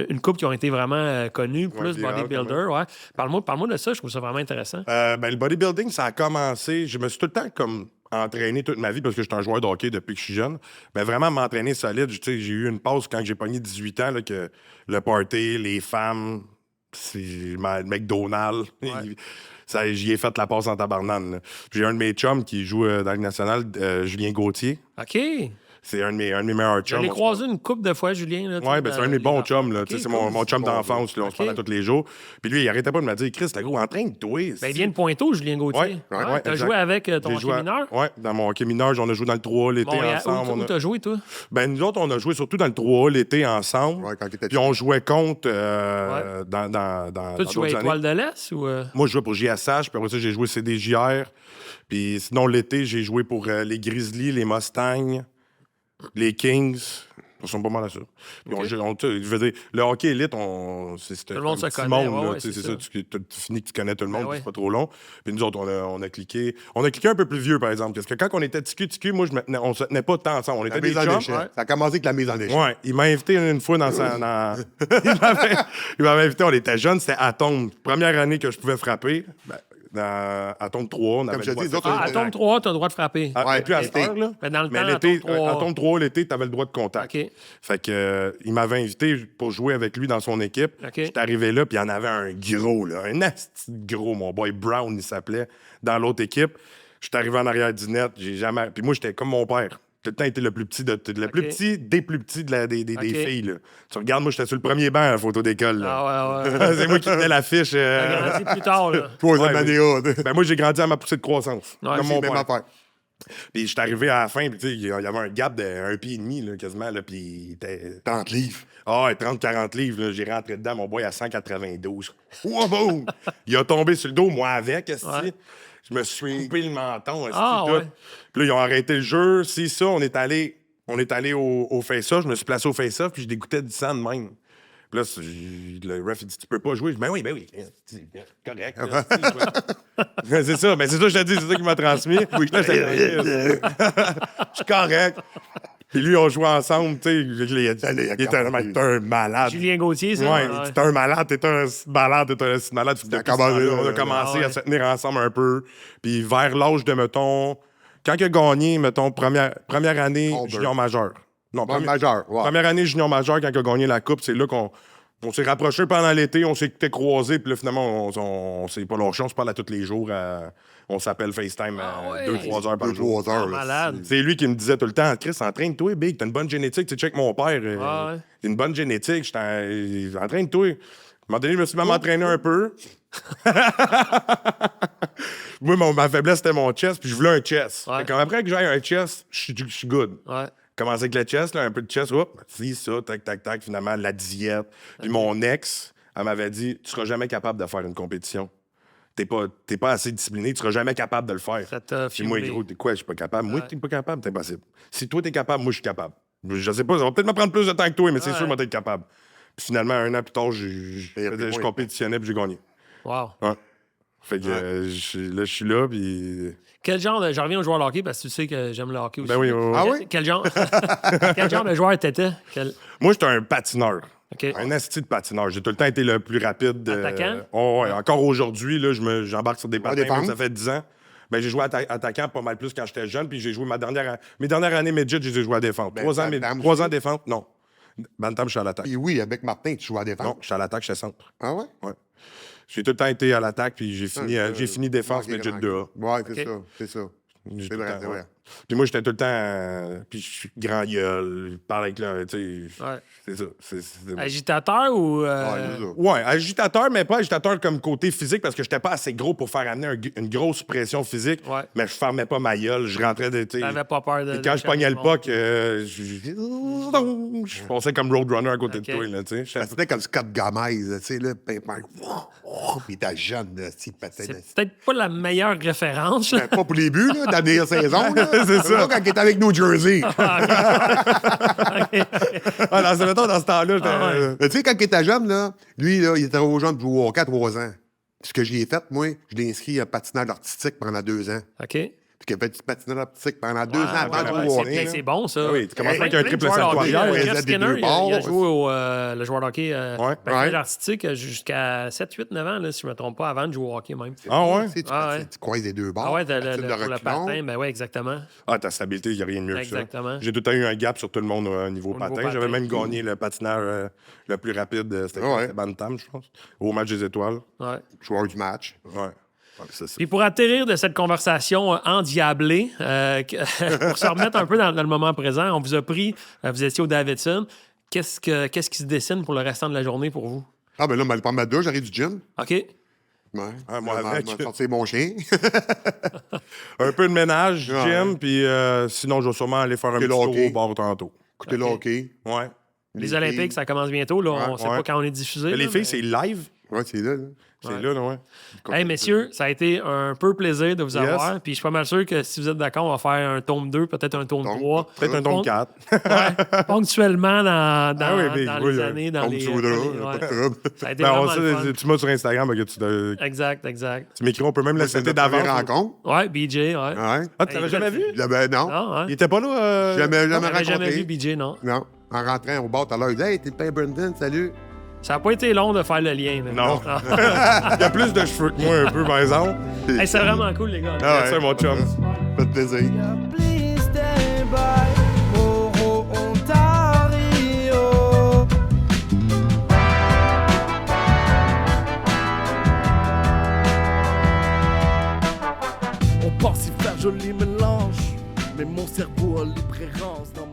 Speaker 1: une couple qui ont été vraiment connues, plus
Speaker 3: virale,
Speaker 1: bodybuilder. Ouais. Parle-moi de ça, je trouve ça vraiment intéressant.
Speaker 3: Ben, le bodybuilding, ça a commencé. Je me suis tout le temps comme entraîné toute ma vie parce que j'étais un joueur de hockey depuis que je suis jeune. Ben, vraiment m'entraîner solide. Tu sais, j'ai eu une pause quand j'ai pogné 18 ans, là, que le party, les femmes, c'est McDonald's. J'y ai fait la passe en tabarnane. Là. J'ai un de mes chums qui joue dans la Ligue nationale, Julien Gauthier.
Speaker 1: OK.
Speaker 3: C'est un de mes meilleurs
Speaker 1: Je
Speaker 3: chums.
Speaker 1: l'ai
Speaker 3: On se
Speaker 1: croisé une couple de fois, Julien. Là,
Speaker 3: Ouais, ben c'est un de mes bons chums, là.
Speaker 1: OK,
Speaker 3: Tu sais, c'est
Speaker 1: cool.
Speaker 3: mon chum
Speaker 2: bon,
Speaker 3: d'enfance, là. On se
Speaker 1: OK.
Speaker 3: parlait tous les jours. Puis lui, il arrêtait pas de me dire, Chris, le gros, entraîne-toi.
Speaker 1: Ben, il vient de Pointeau, Julien Gauthier.
Speaker 3: Ouais,
Speaker 1: T'as
Speaker 3: exact.
Speaker 1: joué avec ton
Speaker 3: J'ai
Speaker 1: hockey
Speaker 3: joué
Speaker 1: mineur?
Speaker 3: Ouais, dans mon hockey mineur, on a joué dans le 3A l'été
Speaker 1: Montréal.
Speaker 3: ensemble.
Speaker 1: Où t'as joué, toi?
Speaker 3: Ben, nous autres, on a joué surtout dans le 3A l'été ensemble.
Speaker 2: Ouais, quand il était
Speaker 3: Puis on jouait contre
Speaker 1: Ouais.
Speaker 3: dans
Speaker 1: Toi, tu jouais à
Speaker 3: d'autres
Speaker 1: Étoile
Speaker 3: années.
Speaker 1: de l'Est ou...
Speaker 3: Moi, je jouais pour JSH, puis après ça, j'ai joué CDJR. Puis sinon, l'été, j'ai joué pour les Grizzlies, les Mustangs, les Kings. Ils sont pas mal à ça. Puis
Speaker 1: OK.
Speaker 3: tu sais, je veux dire, le hockey élite, c'est
Speaker 1: le monde
Speaker 3: un
Speaker 1: se
Speaker 3: petit
Speaker 1: connaît,
Speaker 3: monde.
Speaker 1: ouais,
Speaker 3: Là,
Speaker 1: ouais,
Speaker 3: tu sais,
Speaker 1: c'est
Speaker 3: c'est
Speaker 1: ça.
Speaker 3: ça, tu finis que tu connais tout le monde,
Speaker 1: Ben
Speaker 3: puis
Speaker 1: ouais.
Speaker 3: c'est pas trop long. Puis nous autres, on a cliqué. On a cliqué un peu plus vieux, par exemple. Parce que quand on était TQ, moi, on se tenait pas tant ensemble. On
Speaker 2: La
Speaker 3: était des
Speaker 2: mise en
Speaker 3: chums.
Speaker 2: échec.
Speaker 1: ouais.
Speaker 2: Ça a commencé avec la mise en échec.
Speaker 3: Ouais, il m'a invité une fois dans sa. Il m'avait invité, on était jeunes, c'était Atome. Première année que je pouvais frapper. Ben, À tombe 3, on avait
Speaker 2: Comme je
Speaker 3: le droit
Speaker 2: dis,
Speaker 3: de
Speaker 2: autres,
Speaker 3: faire-
Speaker 1: Ah, à tombe 3, t'as le droit de frapper.
Speaker 3: Ah,
Speaker 2: Ouais,
Speaker 3: plus à
Speaker 2: l'été.
Speaker 3: cette heure, là.
Speaker 1: Mais dans le
Speaker 3: Mais
Speaker 1: temps,
Speaker 3: l'été,
Speaker 1: à tombe 3.
Speaker 3: à tombe 3, l'été, t'avais le droit de contact.
Speaker 1: OK.
Speaker 3: Fait que il m'avait invité pour jouer avec lui dans son équipe.
Speaker 1: OK.
Speaker 3: J'étais arrivé là, puis il y en avait un gros, là, un asti de gros, mon boy Brown, il s'appelait, dans l'autre équipe. J'étais arrivé en arrière du net, j'ai jamais. Puis moi, j'étais comme mon père. Tout le temps été le plus petit, plus petit des plus petits des
Speaker 1: OK.
Speaker 3: filles. Là. Tu regardes, moi, j'étais sur le premier banc à la photo d'école. là.
Speaker 1: Ah ouais.
Speaker 3: C'est moi qui tenais l'affiche.
Speaker 1: T'as grandi plus tard, là.
Speaker 2: Troisième
Speaker 3: Ouais,
Speaker 2: année A.
Speaker 3: Ben moi, j'ai grandi à ma poussée de croissance.
Speaker 1: Ouais,
Speaker 3: comme
Speaker 1: c'est
Speaker 3: mon
Speaker 2: Même
Speaker 3: père.
Speaker 2: affaire.
Speaker 3: Puis j'étais arrivé à la fin, puis tu sais, il y avait un gap de 1 pied et demi, là, quasiment, là, puis il était...
Speaker 2: 30 livres.
Speaker 3: Ah, ouais, 30-40 livres, là, j'ai rentré dedans, mon boy à 192. Wow, boum! Il a tombé sur le dos, moi avec, esti.
Speaker 1: Ouais.
Speaker 3: Je me suis coupé le menton, esti,
Speaker 1: Ah,
Speaker 3: tout.
Speaker 1: ouais.
Speaker 3: Puis là, ils ont arrêté le jeu. C'est ça, on est allé au face-off, je me suis placé au face-off, puis je dégoûtais du sang de même. Puis là, le ref, il dit, tu peux pas jouer. Je dis, ben oui, c'est correct. là, c'est ça, mais c'est ça que je te dis, c'est ça qu'il m'a transmis. Oui, je suis correct. Puis lui, on jouait ensemble, tu sais. Il était un malade.
Speaker 1: Julien Gauthier, ça?
Speaker 3: Ouais, t'es un malade, t'es un malade. Puis depuis ce temps-là, on a commencé à se tenir ensemble un peu. Puis vers l'âge de, mettons, quand il a gagné, mettons, première année junior majeur. Non,
Speaker 2: Majeur, ouais.
Speaker 3: première année junior majeur, quand il a gagné la coupe, c'est là qu'on s'est rapprochés pendant l'été, on s'était croisés, puis là, finalement, on s'est pas lâché, on se parle à tous les jours. On s'appelle FaceTime
Speaker 1: ouais.
Speaker 3: 2-3 heures par jour.
Speaker 2: 2-3 heures.
Speaker 1: Ah,
Speaker 2: là,
Speaker 1: malade.
Speaker 3: C'est lui qui me disait tout le temps, Chris, entraîne-toi, Big, t'as une bonne génétique. Tu sais, check mon père.
Speaker 1: Ouais.
Speaker 3: J'ai une bonne génétique. Entraîne-toi. À un moment donné, je me suis même entraîné un peu. Moi, ma faiblesse, c'était mon chest, puis je voulais un chest.
Speaker 1: Ouais.
Speaker 3: Fait après que j'ai un chest, je suis good.
Speaker 1: Ouais.
Speaker 3: Commencer avec le chest, là, un peu de chest, hop, si ça, tac, tac, tac, finalement, la diète. Puis mon ex, elle m'avait dit, tu seras jamais capable de faire une compétition. T'es pas assez discipliné, tu seras jamais capable de le faire.
Speaker 1: Ça t'a
Speaker 3: Puis moi,
Speaker 1: fumé.
Speaker 3: gros, t'es quoi, je suis pas capable. Moi,
Speaker 1: Ouais.
Speaker 3: t'es pas capable, c'est impossible. Si toi, t'es capable, moi, je suis capable. Je sais pas, ça va peut-être me prendre plus de temps que toi, mais c'est
Speaker 1: Ouais.
Speaker 3: sûr, moi, t'es capable. Puis finalement, un an plus tard, je compétitionnais, puis j'ai gagné.
Speaker 1: Wow.
Speaker 3: Ouais. Fait que là, je suis là, puis...
Speaker 1: Quel genre de... Je reviens au joueur de hockey parce que tu sais que j'aime le hockey aussi.
Speaker 3: Ben oui, ouais, ouais.
Speaker 2: Ah oui?
Speaker 1: Quel genre... Quel genre de joueur t'étais?
Speaker 3: Moi, j'étais un patineur.
Speaker 1: OK.
Speaker 3: Un asti de patineur. J'ai tout le temps été le plus rapide.
Speaker 1: Attaquant?
Speaker 3: Ouais. Encore aujourd'hui, là, j'embarque sur des patins,
Speaker 2: défense?
Speaker 3: même ça fait 10 ans. Ben, j'ai joué attaquant pas mal plus quand j'étais jeune, puis j'ai joué mes dernières années midget, j'ai joué à défense.
Speaker 2: Ben,
Speaker 3: 3 ans,
Speaker 2: Bantam
Speaker 3: 3 ans
Speaker 2: aussi?
Speaker 3: défense, non. Bantam, je suis à l'attaque.
Speaker 2: Puis oui, avec Martin, tu joues à
Speaker 3: Non,
Speaker 2: défense.
Speaker 3: je suis à l'attaque, je suis centre.
Speaker 2: Ah ouais?
Speaker 3: Ouais. J'ai tout le temps été à l'attaque, puis j'ai fini défense midget 2A.
Speaker 2: Ouais, c'est
Speaker 1: OK.
Speaker 2: ça, c'est ça.
Speaker 3: J'ai
Speaker 2: C'est
Speaker 3: tout le
Speaker 2: vrai,
Speaker 3: temps-
Speaker 2: c'est
Speaker 3: ouais.
Speaker 2: vrai.
Speaker 3: Puis moi, j'étais tout le temps... puis je suis grand gueule, je parle avec le... Tu sais,
Speaker 1: Ouais.
Speaker 3: c'est ça. C'est-
Speaker 1: Agitateur ou...
Speaker 2: Ouais, c'est ça.
Speaker 3: Ouais, agitateur, mais pas agitateur comme côté physique, parce que j'étais pas assez gros pour faire amener une grosse pression physique.
Speaker 1: Ouais.
Speaker 3: Mais je fermais pas ma gueule, je rentrais de.
Speaker 1: T'avais pas peur de...
Speaker 3: Et quand je pognais le puck, je pensais comme Roadrunner à côté
Speaker 1: Ok.
Speaker 3: de toi, là, tu sais.
Speaker 2: C'était comme Scott Gomez, tu sais, là, pimpin. Puis il était jeune, là, il pétait.
Speaker 1: C'est peut-être pas la meilleure référence.
Speaker 2: Ben, pas pour les buts, là, dans la dernière saison. Là.
Speaker 3: C'est ça.
Speaker 2: Pas quand il était avec New Jersey.
Speaker 3: Ah, dans ce temps-là, j'étais.
Speaker 1: Ah ouais.
Speaker 2: Tu sais, quand il était jeune, là, lui, là, il était trop jeune de jouer au hockey à 3 ans. Ce que j'ai fait, moi, je l'ai inscrit à patinage artistique pendant 2 ans.
Speaker 1: OK.
Speaker 2: Puis qu'il a fait du patinage artistique pendant 2 ans
Speaker 1: Ah,
Speaker 2: avant de
Speaker 1: ouais,
Speaker 2: jouer au
Speaker 1: c'est-
Speaker 2: hockey.
Speaker 1: c'est bon, ça.
Speaker 3: Ah oui, tu commences
Speaker 2: Hey,
Speaker 3: avec un
Speaker 1: Plein de
Speaker 3: triple
Speaker 1: joueurs de
Speaker 3: salto
Speaker 1: hockey.
Speaker 3: arrière.
Speaker 2: ouais,
Speaker 1: Jeff
Speaker 2: des
Speaker 1: Skinner,
Speaker 2: deux
Speaker 1: il a
Speaker 2: bords.
Speaker 1: joué au le joueur de hockey
Speaker 3: Ouais.
Speaker 1: patinage artistique jusqu'à 7, 8, 9 ans, là, si je ne me trompe pas, avant de jouer au hockey même.
Speaker 3: Ah ouais?
Speaker 2: Tu sais,
Speaker 1: Ah ouais.
Speaker 2: tu croises les deux bords.
Speaker 1: Ah ouais,
Speaker 2: patine de
Speaker 1: pour le
Speaker 2: reculons.
Speaker 1: patin, ben ouais, exactement.
Speaker 3: Ah, ta stabilité, il n'y a rien de mieux que
Speaker 1: Exactement.
Speaker 3: ça. J'ai tout le temps eu un gap sur tout le monde au niveau
Speaker 1: Au
Speaker 3: patin.
Speaker 1: niveau
Speaker 3: J'avais
Speaker 1: patin.
Speaker 3: même gagné le patineur le plus rapide, c'était
Speaker 2: Ouais.
Speaker 3: c'était Bantam, je pense, au match des étoiles.
Speaker 1: Ouais.
Speaker 2: Joueur du match.
Speaker 3: Ouais. Ouais, c'est ça.
Speaker 1: Puis pour atterrir de cette conversation endiablée, pour se remettre un peu dans le moment présent, on vous a pris, vous étiez au Davidson. Qu'est-ce qui se dessine pour le restant de la journée pour vous?
Speaker 2: Ah, ben là, je vais prendre ma douche, j'arrive du gym.
Speaker 1: OK?
Speaker 2: Ouais.
Speaker 3: Ah, moi,
Speaker 2: Je vais-
Speaker 3: avec.
Speaker 2: je vais sortir mon chien.
Speaker 3: Un peu de ménage,
Speaker 2: Ouais.
Speaker 3: gym, puis sinon, je vais sûrement aller faire un
Speaker 2: Puis
Speaker 3: petit
Speaker 2: le
Speaker 3: tour
Speaker 2: hockey.
Speaker 3: au bord tantôt.
Speaker 2: Écouter le
Speaker 1: Ok.
Speaker 2: hockey.
Speaker 3: Ouais.
Speaker 1: Les Olympiques, ça commence bientôt. Là, on ne sait
Speaker 3: ouais.
Speaker 1: pas quand on est diffusé.
Speaker 3: Les
Speaker 1: là,
Speaker 3: filles,
Speaker 1: mais-
Speaker 3: c'est live.
Speaker 2: Ouais, c'est là.
Speaker 3: C'est
Speaker 1: Ouais.
Speaker 3: là, là, ouais.
Speaker 1: Hey, messieurs, ça a été un peu plaisir de vous
Speaker 3: Yes.
Speaker 1: avoir. Puis je suis pas mal sûr que si vous êtes d'accord, on va faire un tome 2, peut-être un tome
Speaker 2: Tome.
Speaker 1: 3.
Speaker 3: Peut-être un ton de 4.
Speaker 1: Ouais, ponctuellement dans
Speaker 3: Ah oui, mais
Speaker 1: dans
Speaker 3: oui,
Speaker 1: les
Speaker 3: là,
Speaker 1: années, dans
Speaker 2: Comme
Speaker 1: les...
Speaker 2: tu voudras,
Speaker 1: ouais.
Speaker 2: pas de trouble.
Speaker 1: Ça a été
Speaker 3: Ben,
Speaker 1: vraiment le fun.
Speaker 3: tu m'as sur Instagram, ben, que
Speaker 1: Exact.
Speaker 3: tu m'écris, on peut même le
Speaker 2: C'est
Speaker 3: setter
Speaker 2: notre première
Speaker 3: d'avance.
Speaker 2: rencontre.
Speaker 1: Ouais, BJ, ouais.
Speaker 2: Ouais.
Speaker 3: Ah, tu l'avais
Speaker 1: Hey,
Speaker 3: jamais vu?
Speaker 2: Là, ben non.
Speaker 1: Non, hein?
Speaker 3: Il était pas là?
Speaker 2: Jamais
Speaker 1: On n'avait
Speaker 2: rencontré.
Speaker 1: jamais vu BJ, non.
Speaker 2: Non. En rentrant au bar tout à l'heure, il dit « Hey, t'es le père Brendan, salut. »
Speaker 1: Ça n'a pas été long de faire le lien. Là.
Speaker 3: Non. Il y a plus de cheveux que moi, un peu, par exemple.
Speaker 1: Hey, c'est vraiment cool, les gars.
Speaker 3: Ah, c'est mon chum.
Speaker 2: Fait plaisir.
Speaker 4: Please stand by. Oh, oh, Ontario. On pense y faire joli mélange, mais mon cerveau a libre errance dans